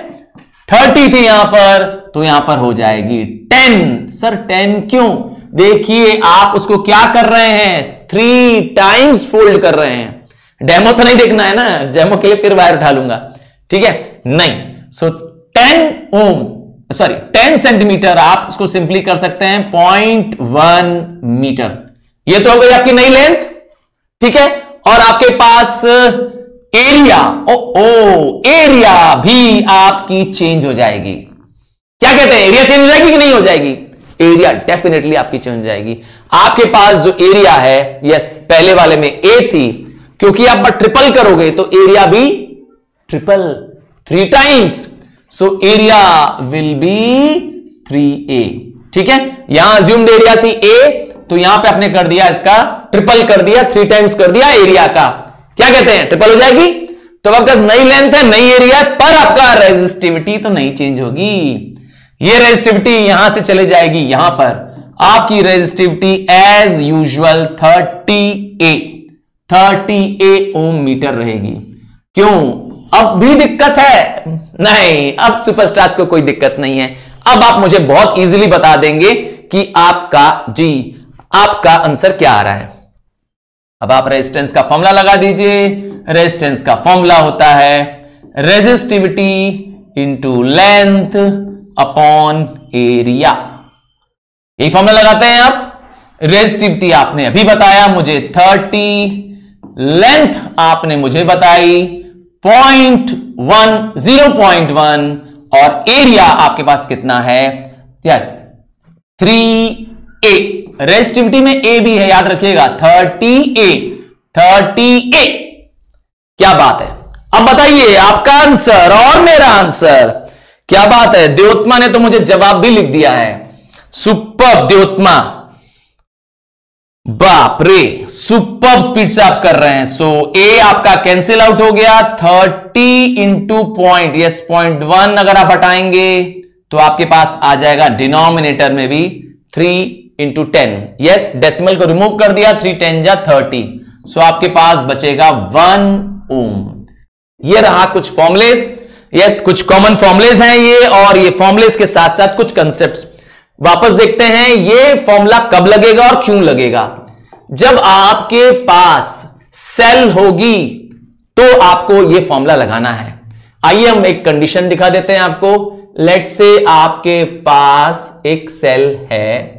30 थी यहां पर, तो यहां पर हो जाएगी 10। सर 10 क्यों, देखिए आप उसको क्या कर रहे हैं, 3 टाइम्स फोल्ड कर रहे हैं। डेमो तो नहीं देखना है ना, डेमो के लिए फिर वायर उठा लूंगा, ठीक है नहीं। सो 10 सेंटीमीटर आप उसको सिंपली कर सकते हैं 0.1 मीटर। ये तो हो गई आपकी नई लेंथ, ठीक है। और आपके पास एरिया, एरिया भी आपकी चेंज हो जाएगी। क्या कहते हैं, एरिया चेंज हो जाएगी कि नहीं हो जाएगी, एरिया डेफिनेटली आपकी चेंज हो जाएगी। आपके पास जो एरिया है, यस पहले वाले में ए थी, क्योंकि आप ट्रिपल करोगे तो एरिया भी triple, 3 times, so area will be 3A, ठीक है। यहां अज्यूम्ड एरिया थी A, तो यहां पे आपने कर दिया इसका ट्रिपल कर दिया, 3 टाइम्स कर दिया एरिया का, क्या कहते हैं ट्रिपल हो जाएगी। तो आपका नई लेंथ है, नई एरिया, पर आपका रेजिस्टिविटी तो नहीं चेंज होगी। ये रेजिस्टिविटी यहां से चले जाएगी यहां पर, आपकी रेजिस्टिविटी एज यूजुअल 30A ओम मीटर रहेगी। क्यों, अब भी दिक्कत है, नहीं अब सुपरस्टार्स को कोई दिक्कत नहीं है। अब आप मुझे बहुत इजीली बता देंगे कि आपका आंसर क्या आ रहा है। अब आप रेजिस्टेंस का फॉर्मूला लगा दीजिए, रेजिस्टेंस का फॉर्मूला होता है resistivity into length upon area. यही फॉर्मूला लगाते हैं आप। रेजिस्टिविटी आपने अभी बताया मुझे 30, लेंथ आपने मुझे बताई 0.1 और एरिया आपके पास कितना है? Yes 3a। रेजिस्टिविटी में a भी है, याद रखिएगा 30a। क्या बात है? अब बताइए आपका आंसर और मेरा आंसर। क्या बात है, द्योत्मा ने तो मुझे जवाब भी लिख दिया है। सुपर्ब द्योत्मा, बाप रे, सुपर्ब स्पीड से आप कर रहे हैं। सो ए आपका कैंसिल आउट हो गया। 30 इंटू पॉइंट, यस 0.1 अगर आप हटाएंगे तो आपके पास आ जाएगा डिनोमिनेटर में भी 3 इंटू 10। यस, डेसिमल को रिमूव कर दिया, 3 10 जा 30। सो आपके पास बचेगा 1 ओम। ये रहा कुछ फॉर्मुलेस। यस, कुछ कॉमन फॉर्मुलेस हैं ये, और ये फॉर्मुलेस के साथ साथ कुछ कंसेप्ट्स वापस देखते हैं। ये फॉर्मूला कब लगेगा और क्यों लगेगा? जब आपके पास सेल होगी तो आपको ये फॉर्मूला लगाना है। आइए हम एक कंडीशन दिखा देते हैं आपको। लेट्स से आपके पास एक सेल है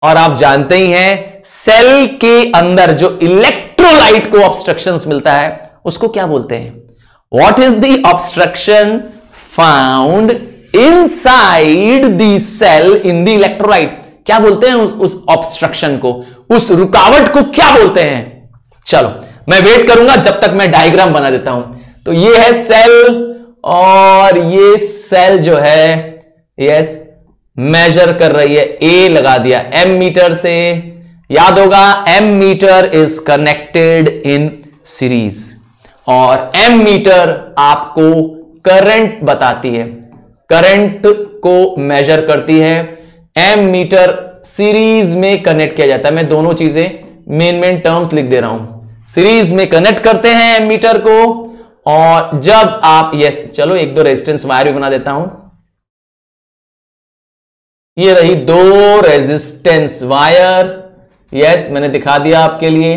और आप जानते ही हैं सेल के अंदर जो इलेक्ट्रोलाइट को ऑब्स्ट्रक्शंस मिलता है उसको क्या बोलते हैं? What is the obstruction found inside the cell in the electrolyte? क्या बोलते हैं उस ऑब्स्ट्रक्शन को, उस रुकावट को क्या बोलते हैं? चलो मैं वेट करूंगा जब तक मैं डायग्राम बना देता हूं। तो ये है सेल और ये सेल जो है यस मेजर कर रही है। ए लगा दिया एम मीटर से, याद होगा ammeter is connected in series और एम मीटर आपको करंट बताती है, करंट को मेजर करती है। एम मीटर सीरीज में कनेक्ट किया जाता है। मैं दोनों चीजें मेन टर्म्स लिख दे रहा हूं। सीरीज में कनेक्ट करते हैं एम मीटर को, और जब आप यस चलो एक दो रेजिस्टेंस वायर भी बना देता हूं। ये रही 2 रेजिस्टेंस वायर, यस मैंने दिखा दिया आपके लिए।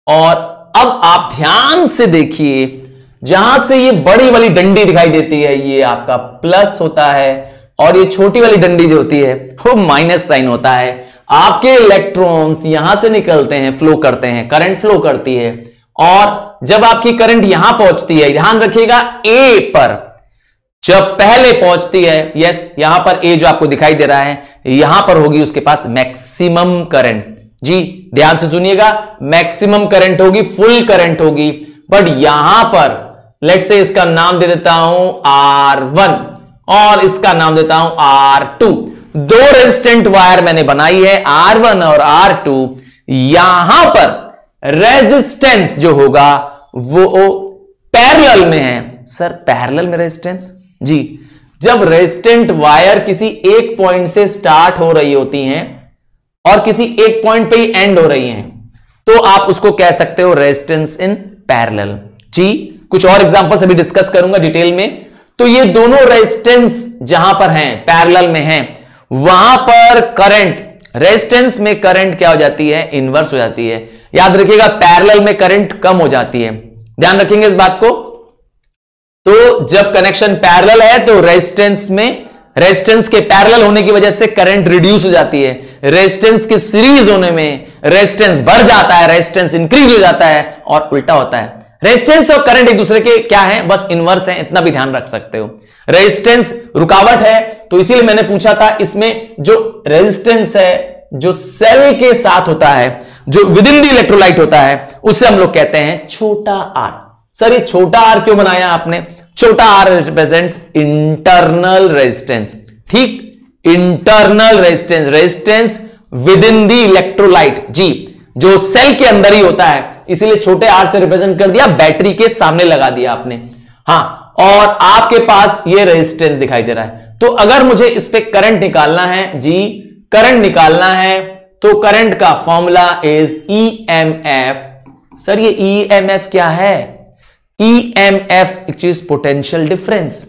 और अब आप ध्यान से देखिए, जहां से ये बड़ी वाली डंडी दिखाई देती है ये आपका प्लस होता है, और ये छोटी वाली डंडी जो होती है वो माइनस साइन होता है। आपके इलेक्ट्रॉन्स यहां से निकलते हैं, फ्लो करते हैं, करंट फ्लो करती है। और जब आपकी करंट यहां पहुंचती है, ध्यान रखिएगा ए पर जब पहले पहुंचती है, यस यहां पर ए जो आपको दिखाई दे रहा है, यहां पर होगी उसके पास मैक्सिमम करंट। जी ध्यान से सुनिएगा, मैक्सिमम करंट होगी, फुल करंट होगी। बट यहां पर लेट्स से इसका नाम दे देता हूं R1 और इसका नाम देता हूं R2। 2 रेजिस्टेंट वायर मैंने बनाई है R1 और R2। यहां पर रेजिस्टेंस जो होगा वो पैरेलल में है। सर पैरेलल में रेजिस्टेंस? जी, जब रेजिस्टेंट वायर किसी एक पॉइंट से स्टार्ट हो रही होती हैं और किसी एक पॉइंट पे ही एंड हो रही हैं तो आप उसको कह सकते हो रेजिस्टेंस इन पैरेलल। जी कुछ और एग्जांपल्स अभी डिस्कस करूंगा डिटेल में। तो ये दोनों रेजिस्टेंस जहां पर हैं, पैरेलल में हैं, वहां पर करंट, रेजिस्टेंस में करंट क्या हो जाती है? इनवर्स हो जाती है। याद रखिएगा पैरेलल में करंट कम हो जाती है, ध्यान रखेंगे इस बात को। तो जब कनेक्शन पैरेलल है तो रेजिस्टेंस में, रेजिस्टेंस के पैरेलल होने की वजह से करंट रिड्यूस हो जाती है। रेजिस्टेंस के सीरीज होने में रेजिस्टेंस बढ़ जाता है, रेजिस्टेंस इंक्रीज हो जाता है, और उल्टा होता है। रेजिस्टेंस और करंट एक दूसरे के क्या है? बस इनवर्स है, इतना भी ध्यान रख सकते हो। रेजिस्टेंस रुकावट है, तो इसीलिए मैंने पूछा था इसमें जो रेजिस्टेंस है जो सेल के साथ होता है, जो विद इन द इलेक्ट्रोलाइट होता है, उसे हम लोग कहते हैं छोटा आर। सर ये छोटा आर क्यों बनाया आपने? छोटा आर रिप्रेजेंट्स इंटरनल रेजिस्टेंस। ठीक, internal resistance, resistance within the electrolyte, जी जो सेल के अंदर ही होता है, इसीलिए छोटे आर से रिप्रेजेंट कर दिया, बैटरी के सामने लगा दिया आपने। हां, और आपके पास ये रेजिस्टेंस दिखाई दे रहा है। तो अगर मुझे इस पे करंट निकालना है, जी करंट निकालना है, तो करंट का फॉर्मूला इज ईएमएफ। सर ये ईएमएफ क्या है? EMF is potential difference.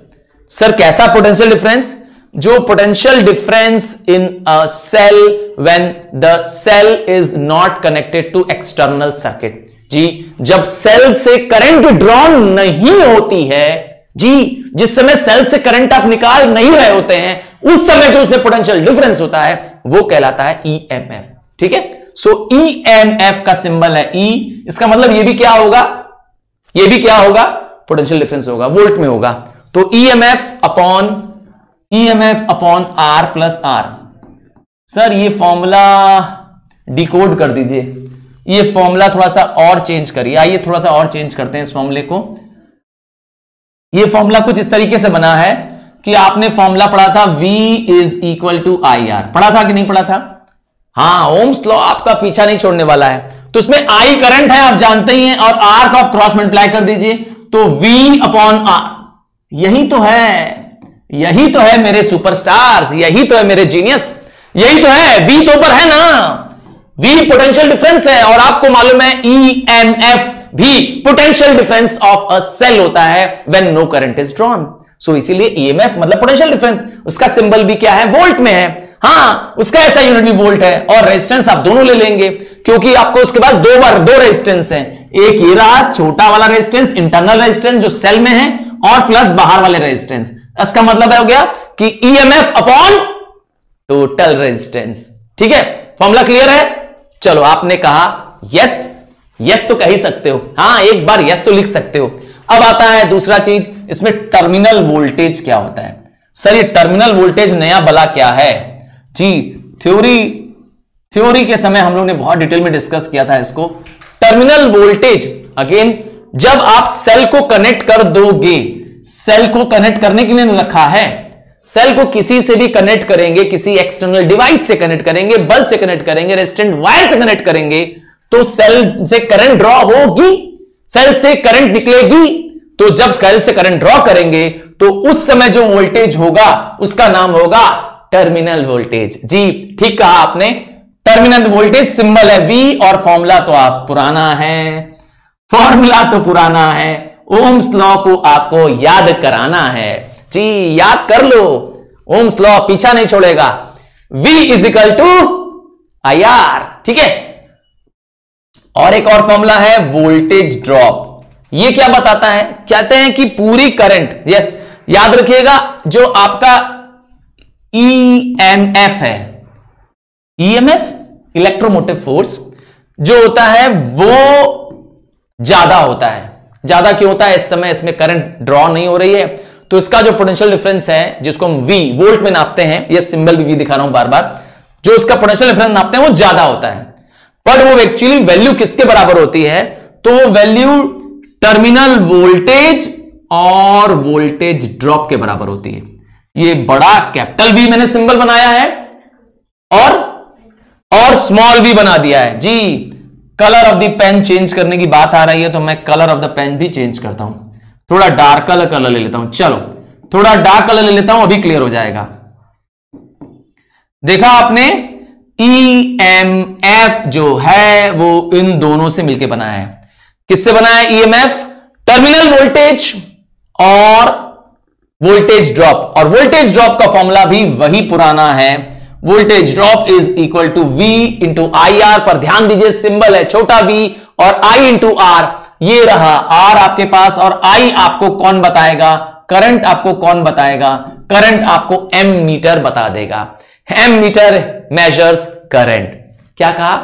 Sir कैसा पोटेंशियल डिफरेंस? जो potential difference in a cell when the cell is not connected to external circuit. जी, जब सेल से करंट ड्रॉ नहीं होती है जी, जिस समय सेल से करंट आप निकाल नहीं रहे होते हैं, उस समय जो उसमें पोटेंशियल डिफरेंस होता है वो कहलाता है ईएमएफ। ठीक है, सो ईएमएफ का सिंबल है ई। इसका मतलब ये भी क्या होगा, ये भी क्या होगा, पोटेंशियल डिफरेंस होगा, वोल्ट में होगा। तो EMF upon R plus R. Sir ये फॉर्मूला डिकोड कर दीजिए, ये फॉर्मूला थोड़ा सा और चेंज करिए। आइए थोड़ा सा और चेंज करते हैं इस फॉर्मूले को। ये फॉर्मूला कुछ इस तरीके से बना है कि आपने फॉर्मूला पढ़ा था V is equal to I R, पढ़ा था कि नहीं पढ़ा था? हाँ, ओम्स लॉ आपका पीछा नहीं छोड़ने वाला है। तो इसमें I करंट है, आप जानते ही हैं, और R को आप क्रॉस मल्टीप्लाई कर दीजिए तो V अपॉन R। यही तो है, यही तो है मेरे सुपरस्टार्स, यही तो है मेरे जीनियस, यही तो है। V तो ऊपर है ना, V पोटेंशियल डिफरेंस है, और आपको मालूम है EMF भी potential difference of a cell होता है when no current is drawn. So इसीलिए EMF मतलब पोटेंशियल डिफरेंस, उसका सिंबल भी क्या है, वोल्ट में है। हाँ, उसका ऐसा यूनिट भी वोल्ट है, और रेजिस्टेंस आप दोनों ले लेंगे, क्योंकि आपको उसके पास दो रेजिस्टेंस हैं। एक ये रहा छोटा वाला रेजिस्टेंस, इंटरनल रेजिस्टेंस जो सेल में है, और प्लस बाहर वाले रेजिस्टेंस। इसका मतलब हो गया कि EMF अपॉन टोटल रेजिस्टेंस। ठीक है, फॉर्मूला क्लियर है? चलो, आपने कहा यस, यस तो कह ही सकते हो, हाँ एक बार यस तो लिख सकते हो। अब आता है दूसरा चीज, इसमें टर्मिनल वोल्टेज क्या होता है। सर ये टर्मिनल वोल्टेज नया भला क्या है जी? थ्योरी के समय हम लोग ने बहुत डिटेल में डिस्कस किया था इसको। टर्मिनल वोल्टेज अगेन, जब आप सेल को कनेक्ट कर दोगे, सेल को कनेक्ट करने के लिए रखा है, सेल को किसी से भी कनेक्ट करेंगे, किसी एक्सटर्नल डिवाइस से कनेक्ट करेंगे, बल्ब से कनेक्ट करेंगे, रेजिस्टेंट वायर से कनेक्ट करेंगे, तो सेल से करंट ड्रॉ होगी, सेल से करंट निकलेगी। तो जब सेल से करंट ड्रॉ करेंगे तो उस समय जो वोल्टेज होगा उसका नाम होगा टर्मिनल वोल्टेज। जी ठीक कहा आपने, टर्मिनल वोल्टेज सिंबल है V, और फॉर्मूला तो आप पुराना है, फॉर्मूला तो पुराना है, ओम्स लॉ को आपको याद कराना है जी, याद कर लो, ओम्स लॉ पीछा नहीं छोड़ेगा। V is equal to I R. ठीक है, और एक और फॉर्मूला है वोल्टेज ड्रॉप। ये क्या बताता है, कहते हैं कि पूरी करंट, यस याद रखिएगा, जो आपका EMF है, EMF इलेक्ट्रोमोटिव फोर्स जो होता है वो ज्यादा होता है। ज्यादा क्यों होता है? इस समय इसमें करंट ड्रॉ नहीं हो रही है, तो इसका जो पोटेंशियल डिफरेंस है, जिसको हम V वोल्ट में नापते हैं, ये सिंबल भी दिखा रहा हूं बार बार, जो इसका पोटेंशियल डिफरेंस नापते हैं वो ज्यादा होता है। पर वो एक्चुअली वैल्यू किसके बराबर होती है? तो वो वैल्यू टर्मिनल वोल्टेज और वोल्टेज ड्रॉप के बराबर होती है। ये बड़ा कैपिटल V मैंने सिंबल बनाया है, और स्मॉल v बना दिया है जी। Colour of the pen change करने की बात आ रही है, तो मैं कलर ऑफ द पेन भी चेंज करता हूं, थोड़ा डार्क कलर ले लेता हूं। चलो थोड़ा डार्क कलर ले लेता हूं, अभी क्लियर हो जाएगा। देखा आपने, EMF जो है वो इन दोनों से मिलकर बना है। किससे बना है EMF? टर्मिनल वोल्टेज और वोल्टेज ड्रॉप, और वोल्टेज ड्रॉप का फॉर्मूला भी वही पुराना है, voltage drop is equal to V into I R. पर ध्यान दीजिए सिंबल है छोटा v और I इंटू आर। ये रहा R आपके पास, और I आपको कौन बताएगा? करंट आपको कौन बताएगा? करंट आपको एमीटर बता देगा। Ammeter measures current. क्या कहा?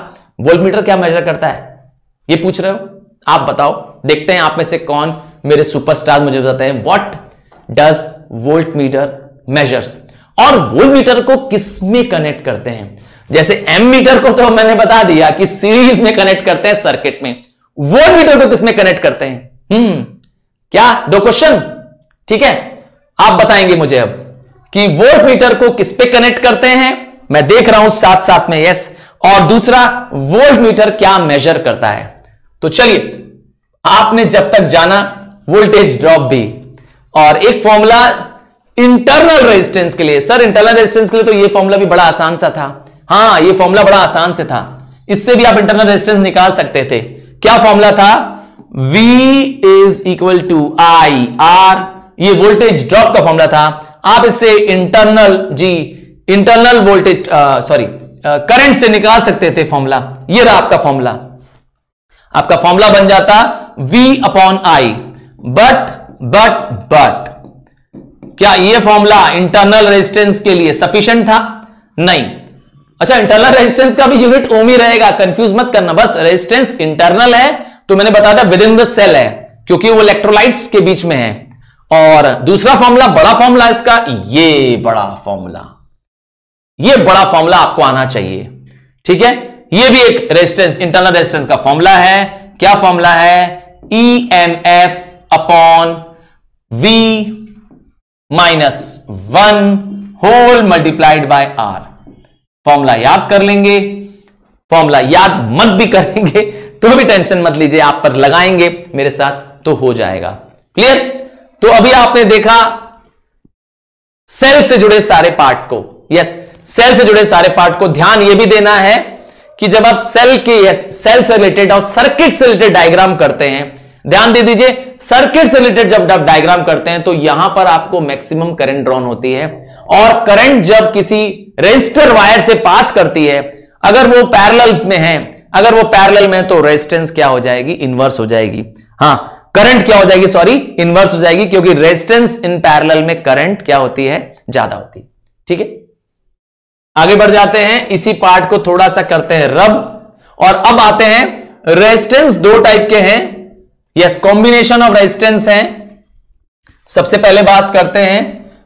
वोल्टमीटर क्या मेजर करता है? ये पूछ रहे हो आप, बताओ। देखते हैं आप में से कौन मेरे सुपरस्टार मुझे बताते हैं व्हाट डज वोल्टमीटर मेजर्स। और वोल्टमीटर को किस में कनेक्ट करते हैं? जैसे एमीटर को तो मैंने बता दिया कि सीरीज में कनेक्ट करते हैं सर्किट में, वोल्टमीटर को किस में कनेक्ट करते हैं? क्या? 2 क्वेश्चन, ठीक है। आप बताएंगे मुझे अब कि वोल्टमीटर को किस पे कनेक्ट करते हैं, मैं देख रहा हूं साथ साथ में, यस। और दूसरा, वोल्टमीटर क्या मेजर करता है। तो चलिए, आपने जब तक जाना वोल्टेज ड्रॉप भी, और एक फॉर्मूला इंटरनल रेजिस्टेंस के लिए। सर इंटरनल रेजिस्टेंस के लिए तो ये फॉर्मूला भी बड़ा आसान सा था। हां, ये फॉर्मूला बड़ा आसान से था, इससे भी आप इंटरनल रेजिस्टेंस निकाल सकते थे। क्या फॉर्मूला था? V is equal to I R. ये वोल्टेज ड्रॉप का फॉर्मूला था। आप इससे इंटरनल वोल्टेज करंट से निकाल सकते थे फॉर्मूला। ये रहा आपका फॉर्मूला। आपका फॉर्मूला बन जाता V/I। बट क्या ये फॉर्मूला इंटरनल रेजिस्टेंस के लिए सफिशिएंट था? नहीं। अच्छा, इंटरनल रेजिस्टेंस का भी यूनिट ओम ही रहेगा, कंफ्यूज मत करना। बस रेजिस्टेंस इंटरनल है तो मैंने बताया था विद इन द सेल है, क्योंकि वो इलेक्ट्रोलाइट्स के बीच में है। और दूसरा फॉर्मूला, बड़ा फॉर्मूला इसका, ये बड़ा फॉर्मूला आपको आना चाहिए। ठीक है, ये भी एक रेजिस्टेंस, इंटरनल रेजिस्टेंस का फॉर्मूला है। क्या फॉर्मूला है? EMF/V-1 whole multiplied by R। Formula याद कर लेंगे, फॉर्मूला याद मत भी करेंगे तो भी टेंशन मत लीजिए, आप पर लगाएंगे मेरे साथ तो हो जाएगा। क्लियर? तो अभी आपने देखा सेल से जुड़े सारे पार्ट को। यस, सेल से जुड़े सारे पार्ट को ध्यान यह भी देना है कि जब आप सेल से रिलेटेड और सर्किट से रिलेटेड डायग्राम करते हैं, ध्यान दे दीजिए, सर्किट से रिलेटेड जब आप डायग्राम करते हैं तो यहां पर आपको मैक्सिमम करंट ड्रॉन होती है, और करंट जब किसी रेजिस्टर वायर से पास करती है, अगर वो पैरेलल्स में है, अगर वो पैरेलल में है तो रेजिस्टेंस क्या हो जाएगी? इनवर्स हो जाएगी। हां, करंट क्या हो जाएगी? सॉरी, इनवर्स हो जाएगी, क्योंकि रेजिस्टेंस इन पैरेलल में करंट क्या होती है? ज्यादा होती है। ठीक है, आगे बढ़ जाते हैं, इसी पार्ट को थोड़ा सा करते हैं रब, और अब आते हैं रेजिस्टेंस दो टाइप के हैं। यस, कॉम्बिनेशन ऑफ रेजिस्टेंस हैं। सबसे पहले बात करते हैं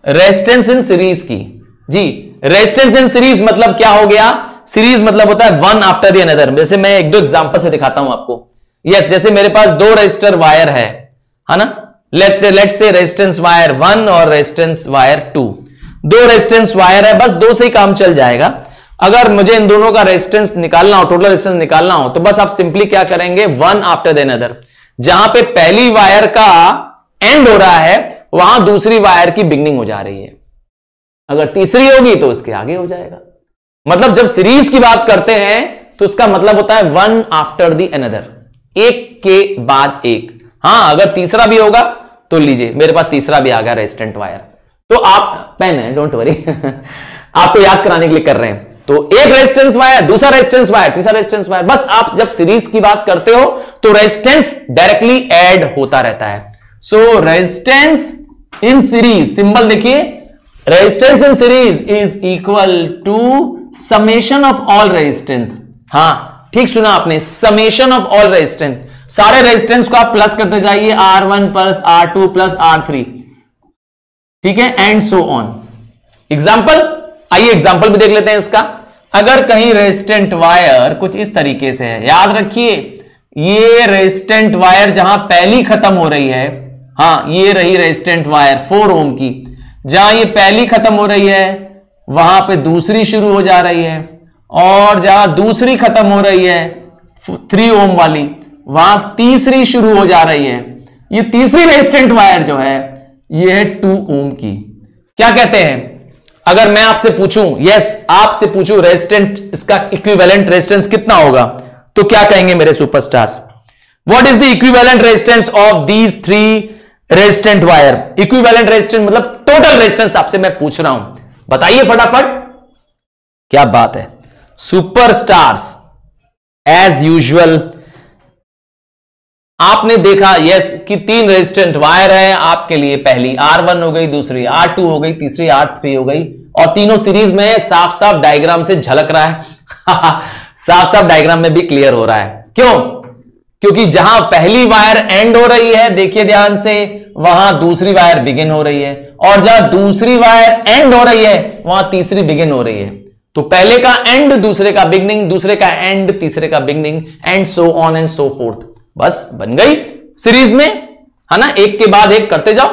रेजिस्टेंस इन सीरीज की। जी, रेजिस्टेंस इन सीरीज मतलब क्या हो गया? सीरीज मतलब होता है वन आफ्टर द अनदर। जैसे मैं एक दो एग्जांपल से दिखाता हूं आपको। यस, जैसे मेरे पास दो रेजिस्टर वायर है ना, लेट से रेजिस्टेंस वायर 1 और रेजिस्टेंस वायर 2। दो रेजिस्टेंस वायर है, बस दो से ही काम चल जाएगा। अगर मुझे इन दोनों का रेजिस्टेंस निकालना हो, टोटल रेजिस्टेंस निकालना हो, तो बस आप सिंपली क्या करेंगे? One after the another. जहां पे पहली वायर का एंड हो रहा है वहां दूसरी वायर की बिगनिंग हो जा रही है। अगर तीसरी होगी तो उसके आगे हो जाएगा। मतलब जब सीरीज की बात करते हैं तो उसका मतलब होता है वन आफ्टर द अनदर, एक के बाद एक। हां, अगर तीसरा भी होगा तो लीजिए, मेरे पास तीसरा भी आ गया रेजिस्टेंट वायर। तो आप, पेन है, डोंट वरी आपको याद कराने के लिए कर रहे हैं। तो एक रेजिस्टेंस वायर, दूसरा रेजिस्टेंस वायर, तीसरा रेजिस्टेंस वायर। बस आप जब सीरीज की बात करते हो तो रेजिस्टेंस डायरेक्टली ऐड होता रहता है। So resistance in series, symbol देखिए, resistance in series is equal to summation of all resistance. हां, ठीक सुना आपने, समेशन ऑफ ऑल रेजिस्टेंस। सारे रेजिस्टेंस को आप प्लस करते जाइए, R1 plus R2 plus R3, ठीक है, एंड सो ऑन। एग्जाम्पल, आइए एग्जाम्पल भी देख लेते हैं इसका। अगर कहीं रेजिस्टेंट वायर कुछ इस तरीके से है, याद रखिए ये रेजिस्टेंट वायर जहां पहली खत्म हो रही है, हां ये रही रेजिस्टेंट वायर 4 ओम की, जहां ये पहली खत्म हो रही है वहां पे दूसरी शुरू हो जा रही है, और जहां दूसरी खत्म हो रही है 3 ओम वाली, वहां तीसरी शुरू हो जा रही है। ये तीसरी रेजिस्टेंट वायर जो है ये है 2 ओम की। क्या कहते हैं? अगर मैं आपसे पूछूं, यस आपसे पूछूं रेजिस्टेंट, इसका इक्विवेलेंट रेजिस्टेंस कितना होगा, तो क्या कहेंगे मेरे superstars? What is the equivalent resistance of these 3 resistant wire? Equivalent resistance मतलब टोटल रेजिस्टेंस आपसे मैं पूछ रहा हूं, बताइए फटाफट। क्या बात है सुपरस्टार्स, एज यूजुअल आपने देखा यस कि 3 रेजिस्टेंट वायर है आपके लिए। पहली R1 हो गई, दूसरी R2 हो गई, तीसरी R3 हो गई, और तीनों सीरीज में साफ साफ डायग्राम से झलक रहा है साफ साफ डायग्राम में भी क्लियर हो रहा है। क्यों? क्योंकि जहां पहली वायर एंड हो रही है, देखिए ध्यान से, वहां दूसरी वायर बिगिन हो रही है, और जहां दूसरी वायर एंड हो रही है वहां तीसरी बिगिन हो रही है। तो पहले का एंड, दूसरे का बिगनिंग, दूसरे का एंड, तीसरे का beginning, and so on and so fourth. बस बन गई सीरीज में, है ना, एक के बाद एक करते जाओ।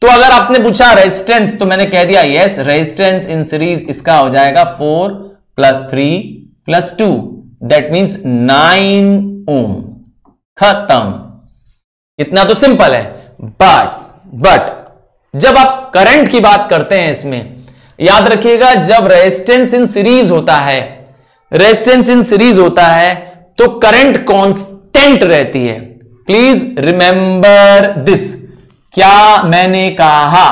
तो अगर आपने पूछा रेजिस्टेंस, तो मैंने कह दिया यस रेजिस्टेंस इन सीरीज इसका हो जाएगा 4 + 3 + 2, दैट मींस 9 ओम। खत्म। इतना तो सिंपल है। बट जब आप करंट की बात करते हैं इसमें याद रखिएगा, जब रेजिस्टेंस इन सीरीज होता है, रेजिस्टेंस इन सीरीज होता है तो करंट कांस्टेंट रहती है। Please remember this. क्या मैंने कहा?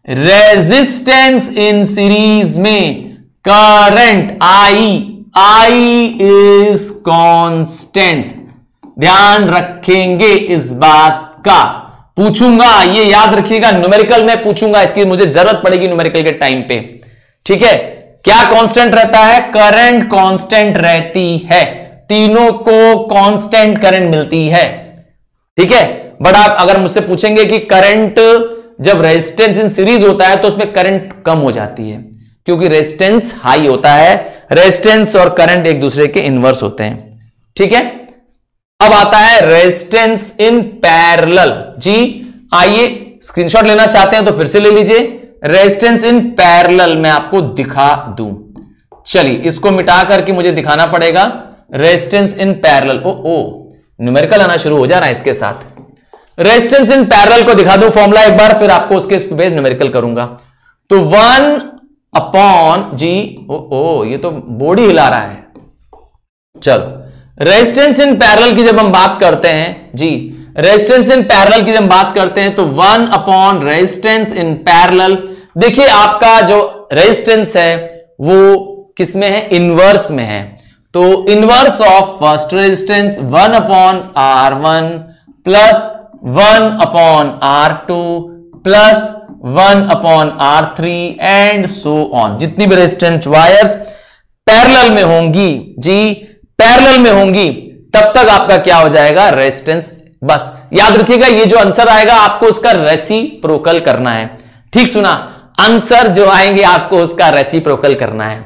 रेजिस्टेंस इन सीरीज में करंट I इज कांस्टेंट। ध्यान रखेंगे इस बात का, पूछूंगा, ये याद रखिएगा, न्यूमेरिकल में पूछूंगा, इसकी मुझे जरूरत पड़ेगी न्यूमेरिकल के टाइम पे। ठीक है, क्या कांस्टेंट रहता है? करंट कांस्टेंट रहती है, तीनों को कांस्टेंट करंट मिलती है। ठीक है, बट आप अगर मुझसे पूछेंगे कि करंट जब रेजिस्टेंस इन सीरीज होता है तो उसमें करंट कम हो जाती है, क्योंकि रेजिस्टेंस हाई होता है, रेजिस्टेंस और करंट एक दूसरे के इनवर्स होते हैं। ठीक है, अब आता है रेजिस्टेंस इन पैरेलल। जी आइए, स्क्रीनशॉट लेना चाहते हैं तो फिर से ले लीजिए। रेजिस्टेंस इन पैरेलल मैं आपको दिखा दूं, चलिए इसको मिटा करके मुझे दिखाना पड़ेगा। रेजिस्टेंस इन पैरेलल, ओ न्यूमेरिकल आना शुरू हो जा रहा है इसके साथ। रेजिस्टेंस इन पैरेलल को दिखा दूं फॉर्मूला एक बार, फिर आपको उसके बेस न्यूमेरिकल करूंगा। तो 1 अपॉन जी, ये तो बोर्ड ही हिला रहा है। चलो, रेजिस्टेंस इन पैरेलल की जब हम बात करते हैं जी, रेजिस्टेंस इन पैरेलल की जब हम बात करते हैं तो 1 अपॉन रेजिस्टेंस इन पैरेलल। देखिए आपका जो रेजिस्टेंस है वो किस में है? इनवर्स में है। तो inverse of first resistance 1 upon R1 plus 1 upon R2 plus 1 upon R3 and so on. जितनी भी रेजिस्टेंस वायर्स पैरेलल में होंगी जी, पैरेलल में होंगी, तब तक आपका क्या हो जाएगा? रेजिस्टेंस। बस याद रखिएगा, ये जो आंसर आएगा आपको उसका रेसिप्रोकल करना है। ठीक सुना, आंसर जो आएंगे आपको उसका रेसिप्रोकल करना है।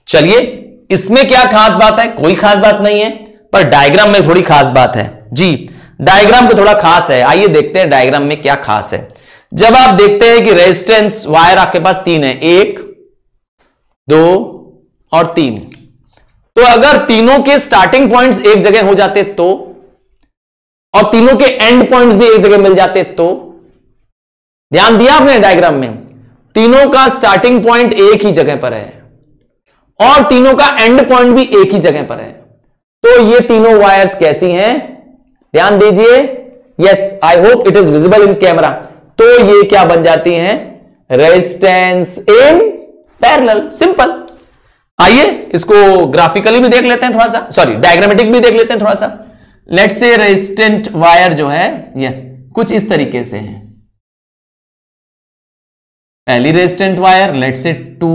चलिए, इसमें क्या खास बात है? कोई खास बात नहीं है, पर डायग्राम में थोड़ी खास बात है जी। डायग्राम को थोड़ा खास है, आइए देखते हैं डायग्राम में क्या खास है। जब आप देखते हैं कि रेजिस्टेंस वायर आपके पास 3 है, 1 2 और 3, तो अगर तीनों के स्टार्टिंग पॉइंट्स एक जगह हो जाते तो, और तीनों के एंड पॉइंट्स भी एक जगह मिल जाते तो, ध्यान दिया आपने डायग्राम में, तीनों का स्टार्टिंग पॉइंट एक ही जगह पर है और तीनों का एंड पॉइंट भी एक ही जगह पर है, तो ये तीनों वायर्स कैसी हैं? ध्यान दीजिए, yes, I hope it is visible in camera. तो ये क्या बन जाती हैं? Resistance in parallel. सिंपल। आइए इसको ग्राफिकली भी देख लेते हैं थोड़ा सा, सॉरी डायग्रामेटिक भी देख लेते हैं थोड़ा सा। लेट्स से रेजिस्टेंट वायर जो है, यस, कुछ इस तरीके से है। पहली रेजिस्टेंट वायर लेट्स से 2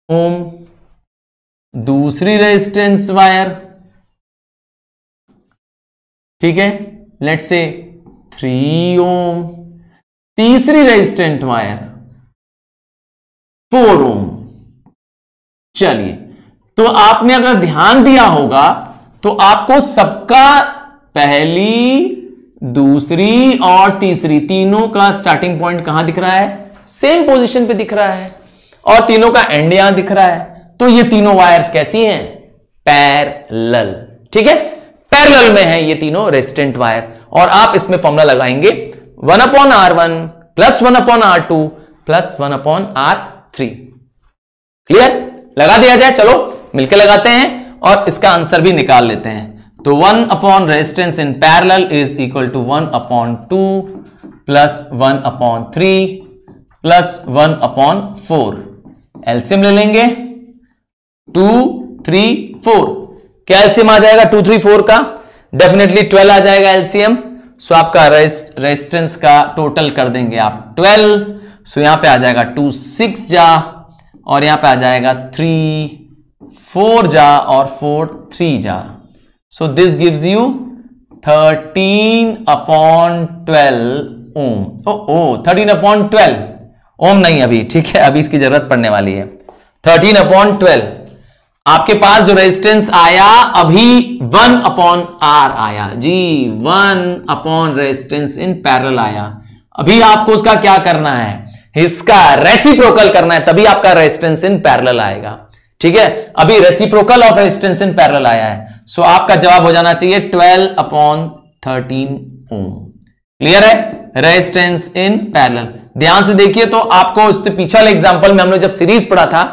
ओम, दूसरी रेजिस्टेंस वायर, ठीक है, लेट्स से 3 ओम, तीसरी रेजिस्टेंट वायर 4 ओम। चलिए, तो आपने अगर ध्यान दिया होगा तो आपको सबका पहली, दूसरी और तीसरी, तीनों का स्टार्टिंग पॉइंट कहां दिख रहा है? सेम पोजीशन पे दिख रहा है, और तीनों का एंड यहां दिख रहा है। तो ये तीनों वायर्स कैसी हैं? पैरेलल। ठीक है, पैरेलल में है ये तीनों रेजिस्टेंट वायर। और आप इसमें फॉर्मूला लगाएंगे 1 upon R1 plus 1 upon R2 plus 1 upon R3। Clear? लगा दिया जाए, चलो मिलकर लगाते हैं और इसका आंसर भी निकाल लेते हैं। तो 1 upon resistance in parallel is equal to 1 upon 2 plus 1 upon 3 plus 1 upon 4। LCM ले लेंगे, 2 3 4। क्या एलसीएम आ जाएगा 2 3 4 का? डेफिनेटली 12 आ जाएगा एलसीएम। सो आपका रेजिस्टेंस का टोटल कर देंगे आप 12। सो यहां पे आ जाएगा 2 6 जा, और यहां पे आ जाएगा 3 4 जा और 4 3 जा। So this gives you 13 upon 12 ohm. ओ 13 अपॉन 12 ओम नहीं अभी, ठीक है, अभी इसकी जरूरत पड़ने वाली है। 13 अपॉन 12 आपके पास जो रेजिस्टेंस आया अभी 1 अपॉन R आया जी, 1 अपॉन रेजिस्टेंस इन पैरेलल आया। अभी आपको उसका क्या करना है? इसका रेसिप्रोकल करना है, तभी आपका रेजिस्टेंस इन पैरेलल आएगा। ठीक है, अभी reciprocal of resistance in parallel आया है। सो आपका जवाब हो जाना चाहिए 12 अपॉन 13 ओम। क्लियर है? Resistance in parallel. ध्यान से देखिए, तो आपको उसके पीछे वाले एग्जांपल में हमने जब सीरीज पढ़ा था,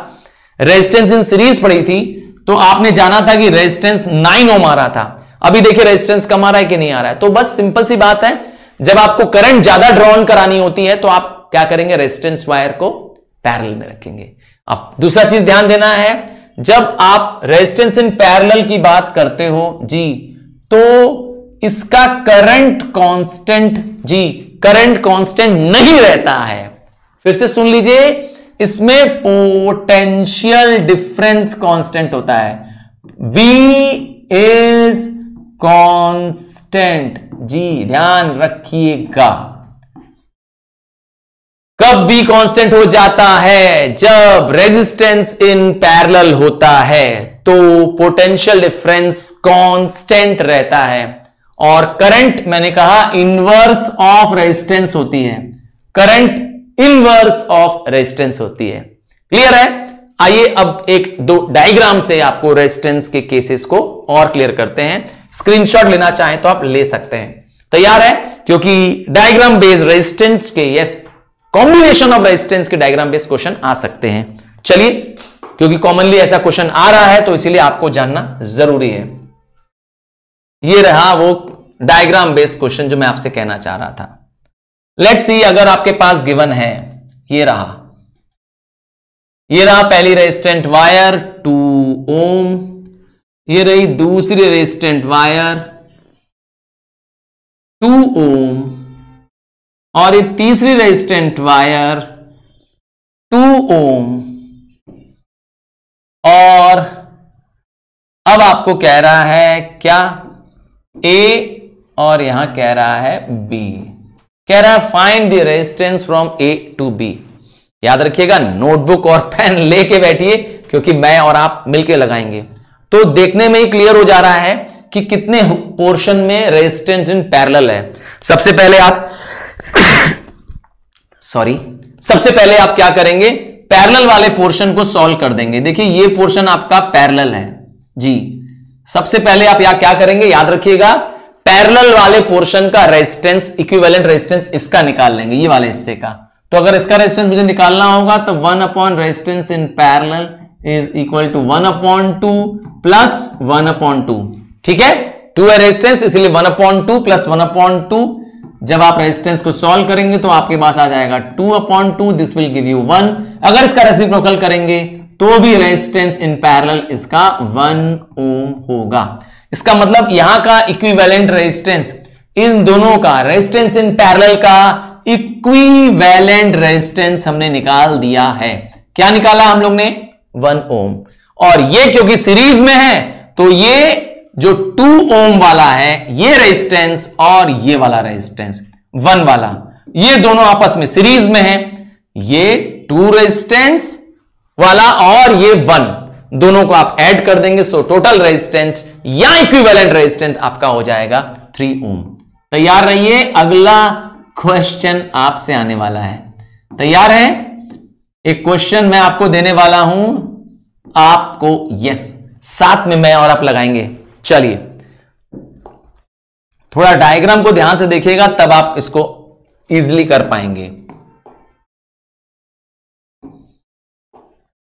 रेजिस्टेंस इन सीरीज पढ़ी थी, तो आपने जाना था कि रेजिस्टेंस 9 ओम आ रहा था। अभी देखिए रेजिस्टेंस कम आ रहा है कि नहीं आ रहा है। तो बस सिंपल सी बात है, जब आपको करंट ज्यादा ड्रॉन करानी होती है तो आप क्या करेंगे? रेजिस्टेंस वायर को पैरेलल में रखेंगे। अब दूसरा चीज ध्यान देना है, जब आप रेजिस्टेंस इन पैरेलल की बात करते हो जी, तो इसका करंट कांस्टेंट जी करंट कांस्टेंट नहीं रहता है। फिर से सुन लीजिए, इसमें पोटेंशियल डिफरेंस कांस्टेंट होता है। V इज कांस्टेंट जी, ध्यान रखिएगा। कब V कांस्टेंट हो जाता है? जब रेजिस्टेंस इन पैरेलल होता है तो पोटेंशियल डिफरेंस कांस्टेंट रहता है। और करंट मैंने कहा इनवर्स ऑफ रेजिस्टेंस होती है, करंट इनवर्स ऑफ रेजिस्टेंस होती है। क्लियर है? आइए अब एक दो डायग्राम से आपको रेजिस्टेंस के केसेस को और क्लियर करते हैं। स्क्रीनशॉट लेना चाहें तो आप ले सकते हैं। तैयार है? क्योंकि डायग्राम बेस्ड रेजिस्टेंस के, यस, कॉम्बिनेशन ऑफ रेजिस्टेंस के डायग्राम बेस्ड क्वेश्चन आ सकते हैं। चलिए, क्योंकि कॉमनली ऐसा क्वेश्चन आ रहा है तो इसीलिए आपको जानना जरूरी है। ये रहा वो डायग्राम बेस्ड क्वेश्चन जो मैं आपसे कहना चाह रहा था। लेट्स सी, अगर आपके पास गिवन है, ये रहा पहली रेजिस्टेंट वायर 2 ओम, ये रही दूसरी रेजिस्टेंट वायर 2 ओम, और ये तीसरी रेजिस्टेंट वायर 2 ओम। और अब आपको कह रहा है क्या? A, और यहां कह रहा है B। कह रहा है find the resistance from A to B। याद रखिएगा, नोटबुक और पेन लेके बैठिए, क्योंकि मैं और आप मिलके लगाएंगे। तो देखने में ही क्लियर हो जा रहा है कि कितने पोर्शन में रेजिस्टेंस इन पैरेलल है। सबसे पहले आप क्या करेंगे? पैरेलल वाले पोर्शन को सॉल्व कर देंगे। देखिए, ये पोर्शन आपका पैरेलल है जी। सबसे पहले आप यहां क्या करेंगे? याद रखिएगा, पैरेलल वाले पोर्शन का रेजिस्टेंस, इक्विवेलेंट रेजिस्टेंस इसका निकाल लेंगे, ये वाले हिस्से का। तो अगर इसका रेजिस्टेंस मुझे निकालना होगा तो 1 upon resistance in parallel is equal to 1/2 plus 1/2। ठीक है, 2 है रेजिस्टेंस, इसलिए 1/2 प्लस 1/2। जब आप रेजिस्टेंस को सॉल्व करेंगे तो आपके पास आ जाएगा 2/2, दिस विल गिव यू 1। अगर इसका रेसिप्रोकल करेंगे तो भी रेजिस्टेंस इन पैरेलल इसका 1 ओम होगा। इसका मतलब यहां का इक्विवेलेंट रेजिस्टेंस, इन दोनों का रेजिस्टेंस इन पैरेलल का इक्विवेलेंट रेजिस्टेंस हमने निकाल दिया है। क्या निकाला हम लोग ने? 1 ओम। और ये क्योंकि सीरीज में है तो ये जो 2 ओम वाला है ये रेजिस्टेंस और ये वाला रेजिस्टेंस 1 वाला, ये दोनों आपस में सीरीज में है। ये 2 रेजिस्टेंस वाला और ये 1, दोनों को आप ऐड कर देंगे, सो टोटल रेजिस्टेंस या इक्विवेलेंट रेजिस्टेंस आपका हो जाएगा 3 ओम। तैयार रहिए, अगला क्वेश्चन आपसे आने वाला है। तैयार है? एक क्वेश्चन मैं आपको देने वाला हूं आपको, यस, साथ में मैं और आप लगाएंगे। चलिए, थोड़ा डायग्राम को ध्यान से देखिएगा, तब आप इसको इजीली कर पाएंगे।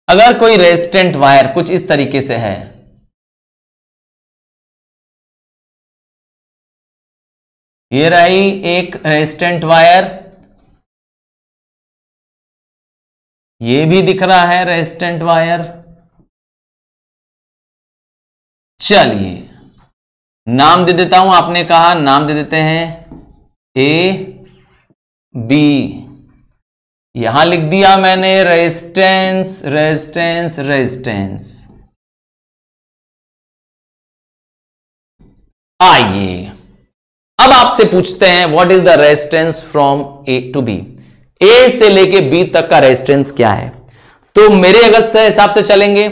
अगर कोई रेजिस्टेंट वायर कुछ इस तरीके से है, ये रही एक रेजिस्टेंट वायर, ये भी दिख रहा है रेजिस्टेंट वायर। चलिए, नाम दे देता हूं, आपने कहा नाम दे देते हैं A B। यहां लिख दिया मैंने रेजिस्टेंस रेजिस्टेंस रेजिस्टेंस। आइए अब आपसे पूछते हैं what is the resistance from A to B। A से लेके B तक का रेजिस्टेंस क्या है? तो मेरे अगर से हिसाब से चलेंगे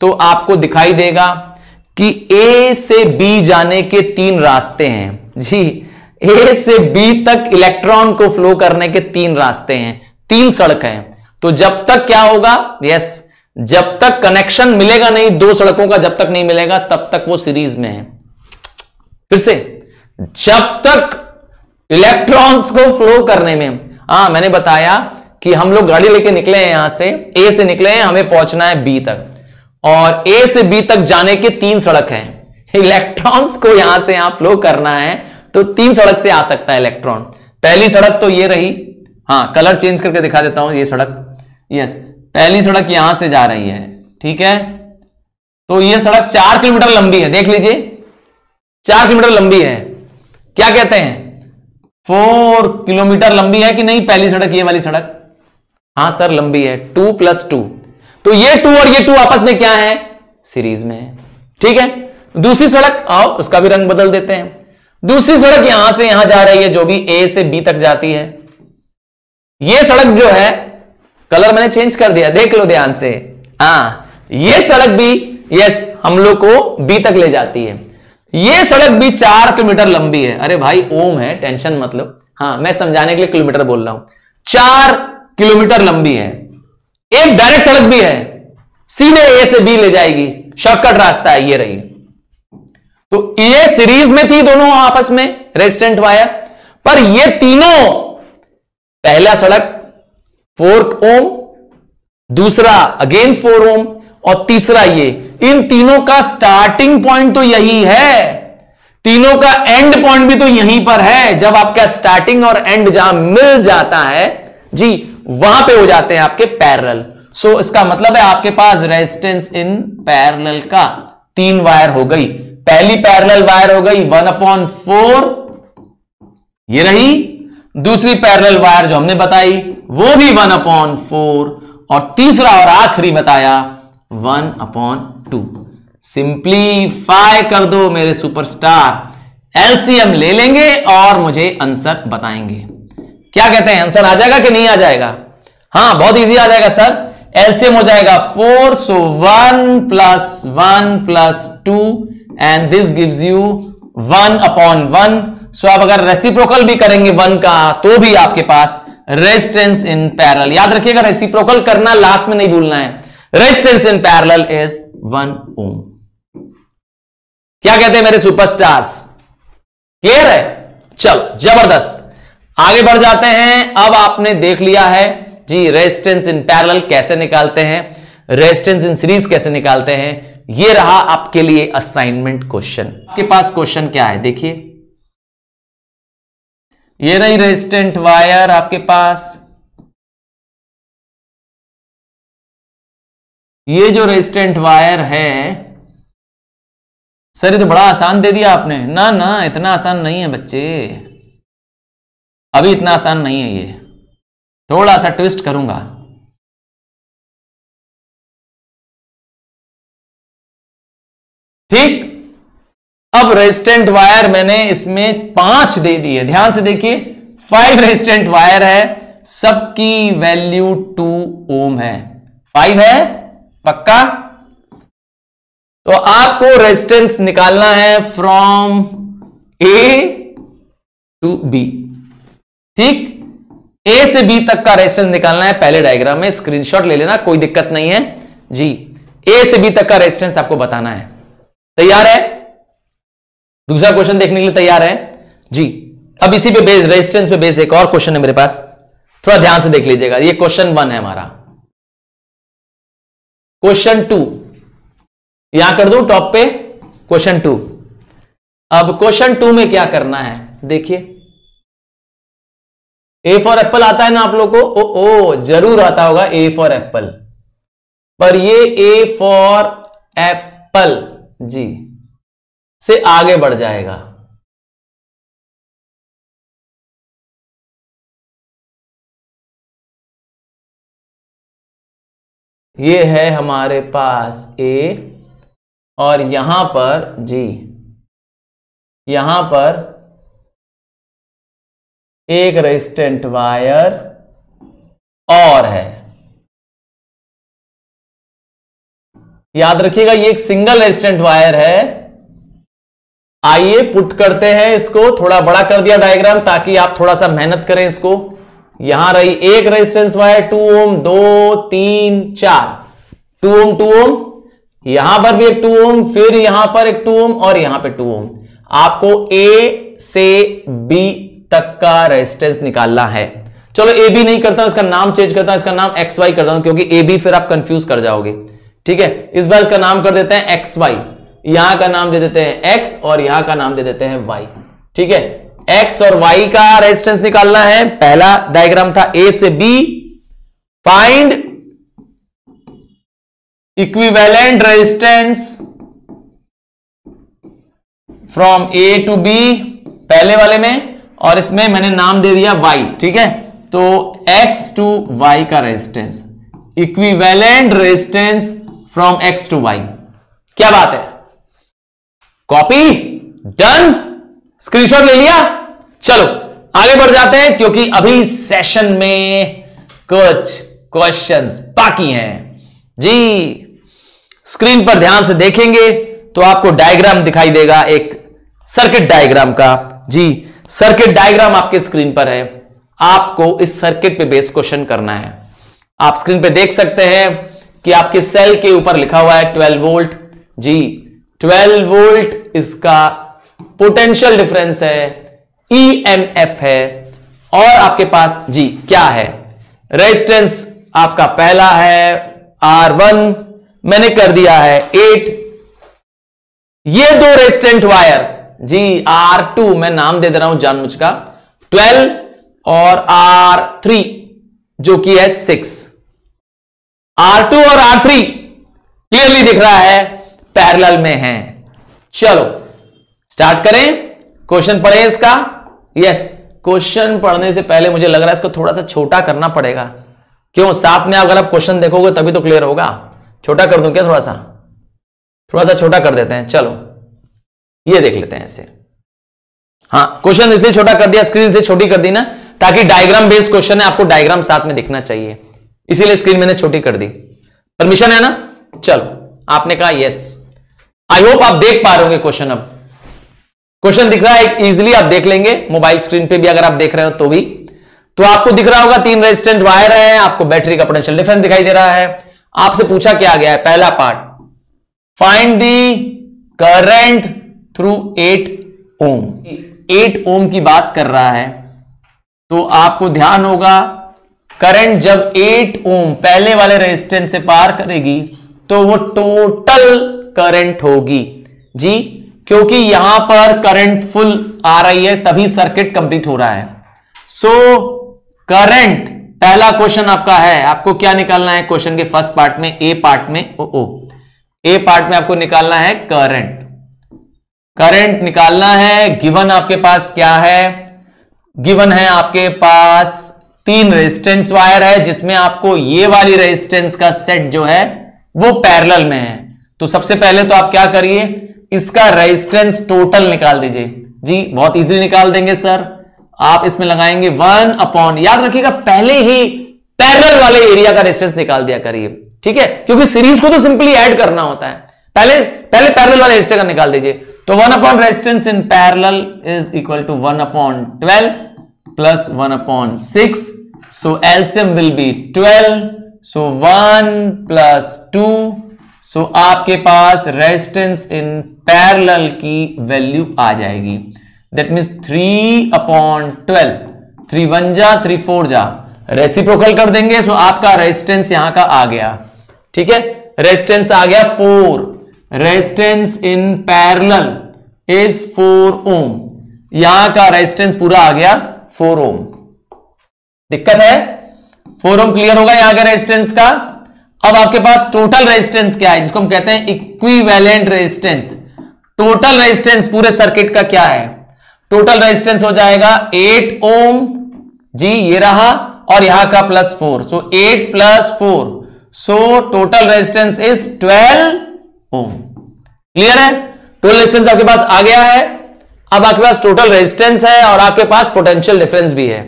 तो आपको दिखाई देगा कि A से B जाने के 3 रास्ते हैं जी। A से B तक इलेक्ट्रॉन को फ्लो करने के 3 रास्ते हैं, 3 सड़क हैं। तो जब तक क्या होगा? यस, जब तक कनेक्शन मिलेगा नहीं, 2 सड़कों का जब तक नहीं मिलेगा तब तक वो सीरीज में है। फिर से, जब तक इलेक्ट्रॉन्स को फ्लो करने में, मैंने बताया कि हम लोग गाड़ी लेके निकले हैं, यहां से A से निकले हैं, हमें पहुंचना है B तक, और A से B तक जाने के 3 सड़क हैं। इलेक्ट्रॉन्स को यहां से यहां फ्लो करना है तो 3 सड़क से आ सकता है इलेक्ट्रॉन। पहली सड़क तो ये रही, कलर चेंज करके दिखा देता हूं, ये सड़क, यस, पहली सड़क यहां से जा रही है, ठीक है। तो ये सड़क 4 किलोमीटर लंबी है, देख लीजिए, 4 किलोमीटर लंबी है, क्या कहते हैं 4 किलोमीटर लंबी है कि नहीं पहली सड़क, ये वाली सड़क? हां सर लंबी है, 2 + 2, तो ये 2 और ये 2 आपस में क्या है, सीरीज में है। ठीक है, दूसरी सड़क आओ उसका भी रंग बदल देते हैं। दूसरी सड़क यहां से यहां जा रही है, जो भी ए से बी तक जाती है। ये सड़क जो है, कलर मैंने चेंज कर दिया, देख लो ध्यान से। ये सड़क भी यस हम लोग को बी तक ले जाती है। ये सड़क भी 4 किलोमीटर लंबी है। अरे भाई ओम है, टेंशन मतलब, हाँ मैं समझाने के लिए किलोमीटर बोल रहा हूं। 4 किलोमीटर लंबी है। एक डायरेक्ट सड़क भी है, सीधे ए से बी ले जाएगी, शॉर्टकट रास्ता है, ये रही। तो ये सीरीज में थी दोनों आपस में रेजिस्टेंट वायर, पर ये तीनों, पहला सड़क 4 ओम, दूसरा अगेन 4 ओम और तीसरा ये, इन तीनों का स्टार्टिंग पॉइंट तो यही है, तीनों का एंड पॉइंट भी तो यहीं पर है। जब आपका स्टार्टिंग और एंड जहां मिल जाता है जी, वहां पे हो जाते हैं आपके पैरेलल। सो इसका मतलब है आपके पास रेजिस्टेंस इन पैरेलल का 3 वायर हो गई। पहली पैरेलल वायर हो गई 1/4, ये रही। दूसरी पैरेलल वायर जो हमने बताई वो भी 1/4, और तीसरा और आखिरी बताया 1/2। सिंप्लीफाई कर दो मेरे सुपरस्टार, एलसीएम ले लेंगे और मुझे आंसर बताएंगे। क्या कहते हैं, आंसर आ जाएगा कि नहीं आ जाएगा? हां बहुत इजी आ जाएगा सर। एलसीएम हो जाएगा 4, सो 1 + 1 + 2 एंड दिस गिव्स यू 1/1। सो आप अगर रेसिप्रोकल भी करेंगे 1 का तो भी आपके पास रेजिस्टेंस इन पैरेलल, याद रखिएगा रेसिप्रोकल करना लास्ट में नहीं भूलना है, रेजिस्टेंस इन पैरेलल इज 1 ओम। क्या कहते हैं मेरे सुपरस्टार्स, क्लियर है? चलो जबरदस्त, आगे बढ़ जाते हैं। अब आपने देख लिया है जी रेजिस्टेंस इन पैरेलल कैसे निकालते हैं, रेजिस्टेंस इन सीरीज कैसे निकालते हैं। ये रहा आपके लिए असाइनमेंट क्वेश्चन। आपके पास क्वेश्चन क्या है देखिए, ये रही रेजिस्टेंट वायर आपके पास, ये जो रेजिस्टेंट वायर है सर, ये तो बड़ा आसान दे दिया आपने। ना ना इतना आसान नहीं है बच्चे, अभी इतना आसान नहीं है, ये थोड़ा सा ट्विस्ट करूंगा। ठीक, अब रेजिस्टेंट वायर मैंने इसमें 5 दे दी है, ध्यान से देखिए 5 रेजिस्टेंट वायर है, सबकी वैल्यू 2 ओम है। 5 है पक्का? तो आपको रेजिस्टेंस निकालना है फ्रॉम ए टू बी। ठीक, ए से बी तक का रेजिस्टेंस निकालना है। पहले डायग्राम में स्क्रीनशॉट ले लेना, कोई दिक्कत नहीं है जी। ए से बी तक का रेजिस्टेंस आपको बताना है। तैयार है? दूसरा क्वेश्चन देखने के लिए तैयार है जी? अब इसी पे बेस्ड, रेजिस्टेंस पे बेस्ड एक और क्वेश्चन है मेरे पास, थोड़ा ध्यान से देख लीजिएगा। ये क्वेश्चन 1 है हमारा। क्वेश्चन 2 यहां कर दूं टॉप पे, क्वेश्चन 2। अब क्वेश्चन 2 में क्या करना है देखिए, ए फॉर एप्पल आता है ना आप लोग को? ओ जरूर आता होगा ए फॉर एप्पल, पर ये ए फॉर एप्पल जी से आगे बढ़ जाएगा। ये है हमारे पास ए, और यहां पर जी, यहां पर एक रेजिस्टेंट वायर और है। याद रखिएगा ये एक सिंगल रेजिस्टेंट वायर है। आइए पुट करते हैं इसको, थोड़ा बड़ा कर दिया डायग्राम ताकि आप थोड़ा सा मेहनत करें इसको। यहां रही एक रेजिस्टेंस वायर 2 ओम, 2 3 4, 2 ओम 2 ओम, यहां पर भी एक 2 ओम, फिर यहां पर एक 2 ओम और यहां पे 2 ओम। आपको ए से बी तक का रेजिस्टेंस निकालना है। चलो ए बी नहीं करता हूं, इसका नाम चेंज करता हूं, इसका नाम एक्स वाई करता हूं, क्योंकि ए बी फिर आप कंफ्यूज कर जाओगे। ठीक है, इस बार इसका नाम कर देते हैं एक्स वाई, यहां का नाम दे देते हैं एक्स और यहां का नाम दे देते हैं वाई। ठीक है, एक्स और वाई का रेजिस्टेंस निकालना है। पहला डायग्राम था ए से B, find equivalent resistance from A to B पहले वाले में, और इसमें मैंने नाम दे दिया y, ठीक है। तो x टू y का resistance, equivalent resistance from x to y। क्या बात है, कॉपी डन, स्क्रीनशॉट ले लिया। चलो आगे बढ़ जाते हैं, क्योंकि अभी सेशन में कुछ क्वेश्चंस बाकी हैं जी। स्क्रीन पर ध्यान से देखेंगे तो आपको डायग्राम दिखाई देगा, एक सर्किट डायग्राम का जी। सर्किट डायग्राम आपके स्क्रीन पर है, आपको इस सर्किट पे बेस क्वेश्चन करना है। आप स्क्रीन पे देख सकते हैं कि आपके सेल के ऊपर लिखा हुआ है 12 वोल्ट जी। 12 वोल्ट इसका पोटेंशियल डिफरेंस है, ईएमएफ है, और आपके पास जी क्या है, रेजिस्टेंस आपका पहला है R1, मैंने कर दिया है 8। ये दो रेजिस्टेंट वायर जी, R2 मैं नाम दे रहा हूं जानबूझ का 12, और R3 जो कि है 6। R2 और R3 क्लियरली दिख रहा है पैरेलल में है। चलो स्टार्ट करें, क्वेश्चन पढ़े इसका। यस, क्वेश्चन पढ़ने से पहले मुझे लग रहा है इसको थोड़ा सा छोटा करना पड़ेगा। क्यों, साथ में अगर आप क्वेश्चन देखोगे तभी तो क्लियर होगा। छोटा कर दूं क्या, थोड़ा सा छोटा कर देते हैं। चलो ये देख लेते हैं ऐसे। हाँ, क्वेश्चन इसलिए छोटा कर दिया, स्क्रीन इसलिए छोटी कर दी ना, ताकि डायग्राम बेस्ड क्वेश्चन है, आपको डायग्राम साथ में दिखना चाहिए, इसीलिए स्क्रीन मैंने छोटी कर दी। परमिशन है ना? चलो आपने कहा यस। आई होप आप देख पा रहे होंगे क्वेश्चन। अब क्वेश्चन दिख रहा है, इजीली आप देख लेंगे मोबाइल स्क्रीन पे भी अगर आप देख रहे हो तो भी। तो आपको दिख रहा होगा 3 रेजिस्टेंट वायर है, आपको बैटरी का पोटेंशियल डिफरेंस दिखाई दे रहा है। आपसे पूछा क्या गया है, पहला part, find the current through 8 ओम। 8 ओम की बात कर रहा है, तो आपको ध्यान होगा करंट जब 8 ओम पहले वाले रेजिस्टेंस से पार करेगी तो वो टोटल करंट होगी जी, क्योंकि यहां पर करंट फुल आ रही है तभी सर्किट कंप्लीट हो रहा है। सो करंट, पहला क्वेश्चन आपका है, आपको क्या निकालना है क्वेश्चन के फर्स्ट पार्ट में, ए पार्ट में, ए पार्ट में आपको निकालना है करंट निकालना है। गिवन आपके पास क्या है, गिवन है आपके पास 3 रेजिस्टेंस वायर है, जिसमें आपको ये वाली रेजिस्टेंस का सेट जो है वो पैरेलल में है। तो सबसे पहले तो आप क्या करिए, इसका रेजिस्टेंस टोटल निकाल दीजिए जी। बहुत इजीली निकाल देंगे सर, आप इसमें लगाएंगे 1 अपॉन, याद रखिएगा पहले ही पैरेलल वाले एरिया का रेजिस्टेंस निकाल दिया करिए, ठीक है, क्योंकि सीरीज को तो सिंपली ऐड करना होता है। पहले पैरेलल वाले रेजिस्टेंस का निकाल दीजिए। तो 1 upon resistance in parallel is equal to 1 upon 12 plus 1 upon 6, so LCM will be 12, so 1 plus 2, so आपके पास रेजिस्टेंस इन पैरेलल की वैल्यू आ जाएगी, दैट मीन्स 3 अपॉन 12, 3 1 जा 3 4 जा, रेसिप्रोकल कर देंगे, सो आपका रेजिस्टेंस यहां का आ गया, ठीक है, रेजिस्टेंस आ गया 4, रेजिस्टेंस इन पैरेलल इज 4 ओम, यहां का रेजिस्टेंस पूरा आ गया 4 ओम। दिक्कत है, 4 ओम क्लियर होगा यहां का रेजिस्टेंस का। अब आपके पास टोटल रेजिस्टेंस क्या है, जिसको हम कहते हैं इक्विवेलेंट रेजिस्टेंस। टोटल रेजिस्टेंस पूरे सर्किट का क्या है, टोटल रेजिस्टेंस हो जाएगा 8 ओम जी, ये रहा, और यहां का plus 4, so 8 plus 4, so total resistance is 12 ohm. Clear है, टोटल रेजिस्टेंस आपके पास आ गया है। अब आपके पास टोटल रेजिस्टेंस है और आपके पास पोटेंशियल डिफरेंस भी है,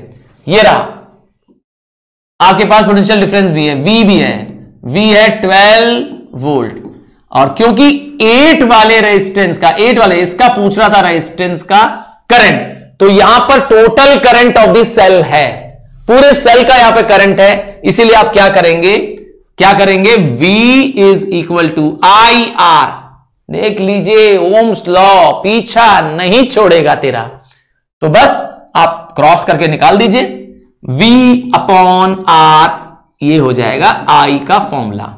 ये रहा, आपके पास पोटेंशियल डिफरेंस भी है, V भी है, V है 12 वोल्ट। और क्योंकि 8 वाले रेजिस्टेंस का, 8 वाले इसका पूछ रहा था रेजिस्टेंस का करंट, तो यहां पर total current of this cell है, पूरे सेल का यहां पे करंट है, इसीलिए आप क्या करेंगे, V is equal to IR। देख लीजिए ओम्स लॉ पीछा नहीं छोड़ेगा तेरा, तो बस आप क्रॉस करके निकाल दीजिए, V अपॉन R, ये हो जाएगा I का फॉर्मूला।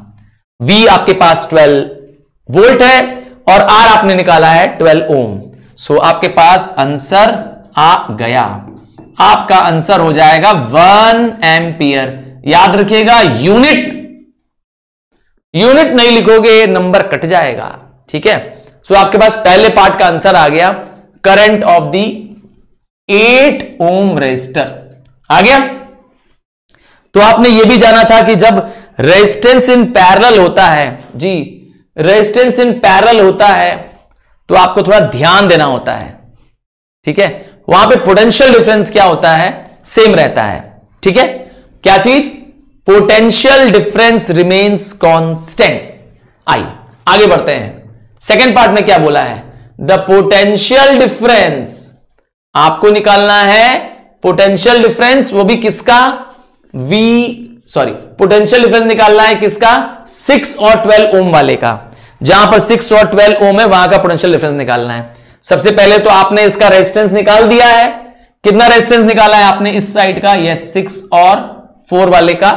V आपके पास 12 वोल्ट है और R आपने निकाला है 12 ओम, सो आपके पास आंसर आ गया, आपका आंसर हो जाएगा 1 एम्पियर। याद रखिएगा यूनिट नहीं लिखोगे नंबर कट जाएगा, ठीक है, सो आपके पास पहले पार्ट का आंसर आ गया, current of the 8 ohm resistor आ गया। तो आपने यह भी जाना था कि जब रेजिस्टेंस इन पैरेलल होता है जी, रेजिस्टेंस इन पैरेलल होता है तो आपको थोड़ा ध्यान देना होता है, ठीक है। वहां पे पोटेंशियल डिफरेंस क्या होता है, सेम रहता है, ठीक है। क्या चीज, पोटेंशियल डिफरेंस रिमेन्स कांस्टेंट। आइए आगे बढ़ते हैं। सेकेंड पार्ट में क्या बोला है, द पोटेंशियल डिफरेंस आपको निकालना है, पोटेंशियल डिफरेंस वो भी किसका, पोटेंशियल डिफरेंस निकालना है किसका, 6 और 12 ओम वाले का। जहां पर 6 और 12 ओम है वहां का पोटेंशियल डिफरेंस निकालना है। सबसे पहले तो आपने इसका रेजिस्टेंस निकाल दिया है, कितना रेजिस्टेंस निकाला है आपने इस साइड का, यह 6 और 4 वाले का,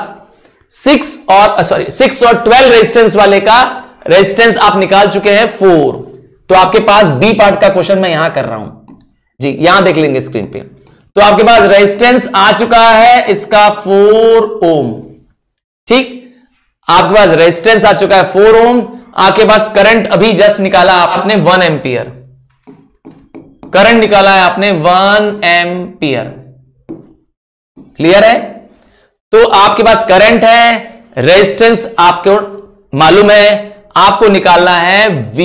6 और 12 रेजिस्टेंस वाले का रेजिस्टेंस आप निकाल चुके हैं 4। तो आपके पास बी पार्ट का क्वेश्चन मैं यहां कर रहा हूं जी, यहां देख लेंगे स्क्रीन पे। तो आपके पास रेजिस्टेंस आ चुका है इसका 4 ओम, ठीक। आपके पास रेजिस्टेंस आ चुका है 4 ओम। आपके पास करंट अभी जस्ट निकाला आपने 1 एम्पियर, करंट निकाला है आपने 1 एम्पियर, क्लियर है। तो आपके पास करंट है, रेजिस्टेंस आपको मालूम है, आपको निकालना है V,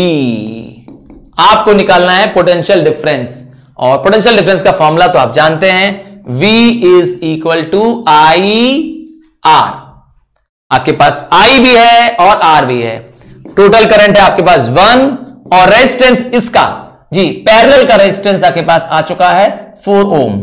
आपको निकालना है पोटेंशियल डिफरेंस। और पोटेंशियल डिफरेंस का फॉर्मूला तो आप जानते हैं, V is equal to IR। आपके पास I भी है और R भी है। टोटल करंट है आपके पास 1 और रेजिस्टेंस इसका जी पैरेलल का रेजिस्टेंस आपके पास आ चुका है 4 ओम।